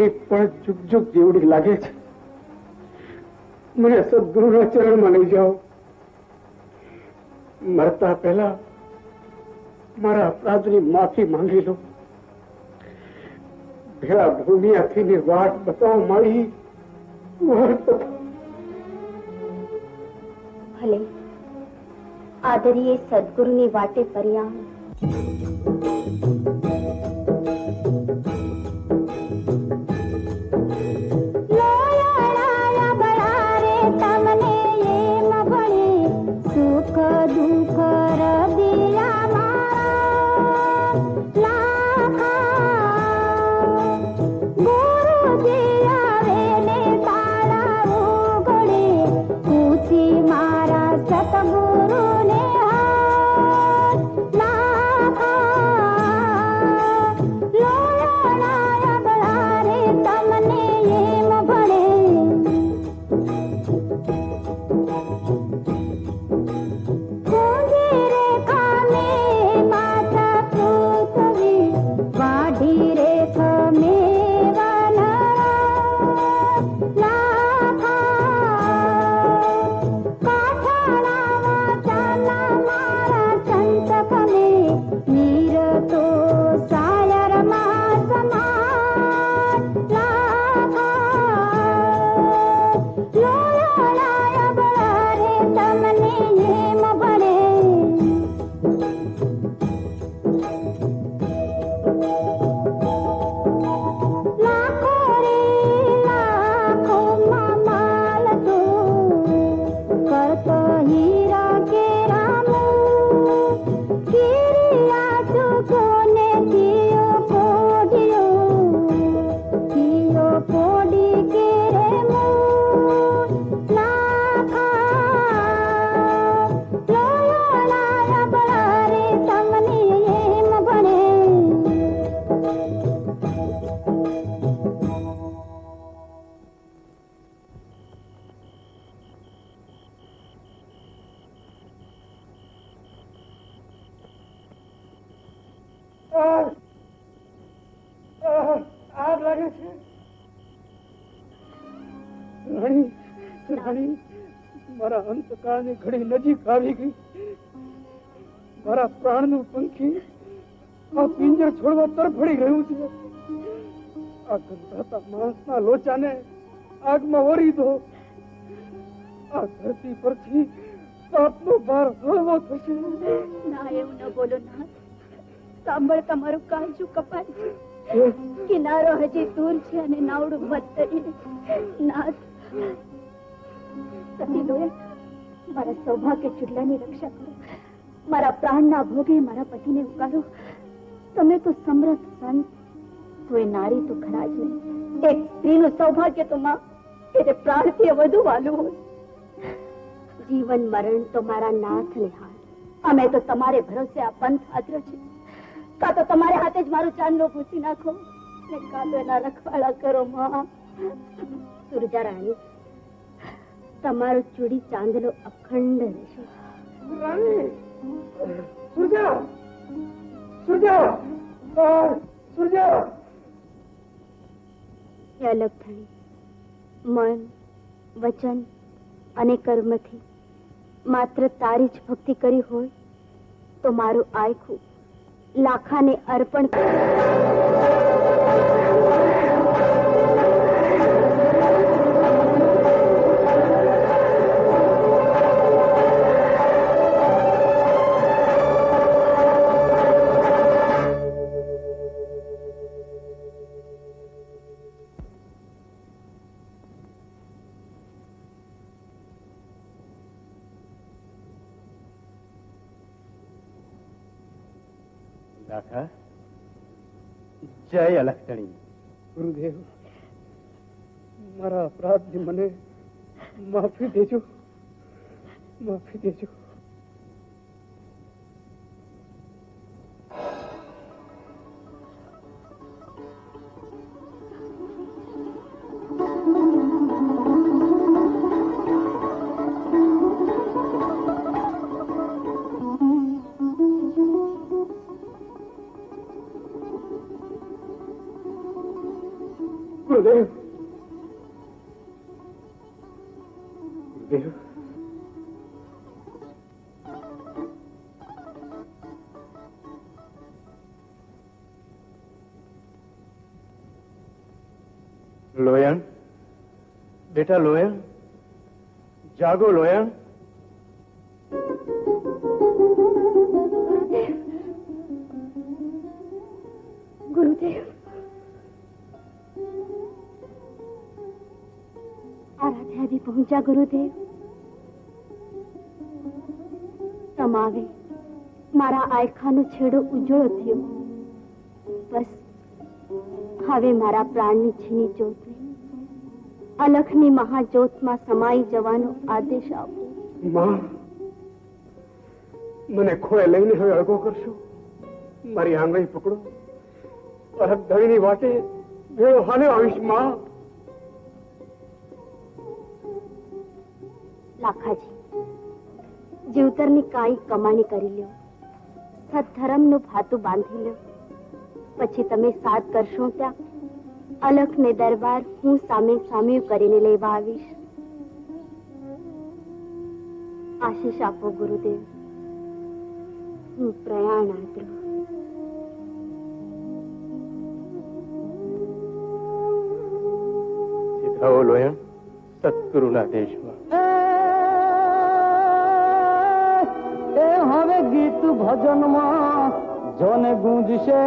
એક પણ જુગ જુગ જેવડી લાગે છે. મને સદગુરુના ચરણમાં લઈ જાઓ. મરતા પહેલા મારા અપરાધની માફી માંગી લો. ભેળા ભૂમિયાથી વાટ બતાવો મારી વાટ બતાવો. ભલે આદરીએ સદગુરુની વાટે પર્યાણ. આગ લાગે છે. રાણી, રાણી, મારા અંતકાળની ઘડી નજીક આવી ગઈ. મારા પ્રાણનું પંખી આ પિંજર છોડવા તરફડી રહ્યું છે. આ ગંધાતા માણસના લોચાને આગમાં ઓરી દો. આ ધરતી પરથી પાપનો ભાર હળવો થશે. ના, એવું ન બોલો નાથ. સાંભળ, તમારું કાળજું કપાય છે. કિનારો હજી દૂર છે અને નાવડું મત નાથ. સતી લોયા, મારા સૌભાગ્ય ચૂડલાની રક્ષા કરો. મારા પ્રાણના ભોગે મારા પતિને ઉકાળો. તમે તો સમર્થ સંત, તો એ નારી તો ખરા જ નહીં. એક સ્ત્રીનું સૌભાગ્ય તો માં એને પ્રાણથી વધુ વાલું હોય. જીવન મરણ તો મારા નાથને હાથ. અમે તો તમારે ભરોસે આ પંથ આદરો છે. કાં તો તમારે હાથે જ મારું ચાંદલો ભૂસી નાખો ને કાં તો એના રખવાડા કરો માં. સુરજા રાણી, તમારો ચૂડી ચાંદલો અખંડ રહેશે. રાણી, સુરજા, સુરજા, સુરજા. એ અલગ થણી મન, વચન અને કર્મથી માત્ર તારી જ ભક્તિ કરી હોય તો મારું આખું લાખાને અર્પણ કર. લાખા જય અલખધણી. ગુરુદેવ, મારા અપરાધની મને માફી દેજો, માફી દેજો. ગુરુદેવ, ગુરુદેવ, લોયણ, બેટા લોયણ, જાગો લોયણ. ગુરુદેવ, આરાધ્યાદી પહોંચ્યા ગુરુદેવ. તમાવે મારા આયખાનો છેડો ઉજળો થયો. બસ હવે મારા પ્રાણની છીની જ્યોતને અલખની મહાજ્યોતમાં સમાઈ જવાનો આદેશ આપો. માં, મને ખોળે લઈને હવે અળગો કરશો. મારી આંગળી પકડો. અલખધણીની વાટે ભેળો હાલ્યો આવીશ. માં, લાખાજી, જીવતરની કાંઈ કમાણી કરી લ્યો, સત્ધર્મનું ભાતું બાંધી લ્યો. પછી તમે સાથ કરશો ત્યાં અલખને દરબાર હું સામે સામે કરીને લેવા આવીશ. આશીષ આપો ગુરુદેવ. હું પ્રયાણ આગ્રહ. સીધાઓ લોયણ, સદગુરુના દેશમાં. એ હવે ગીત ભજનમાં જોને ગુંજશે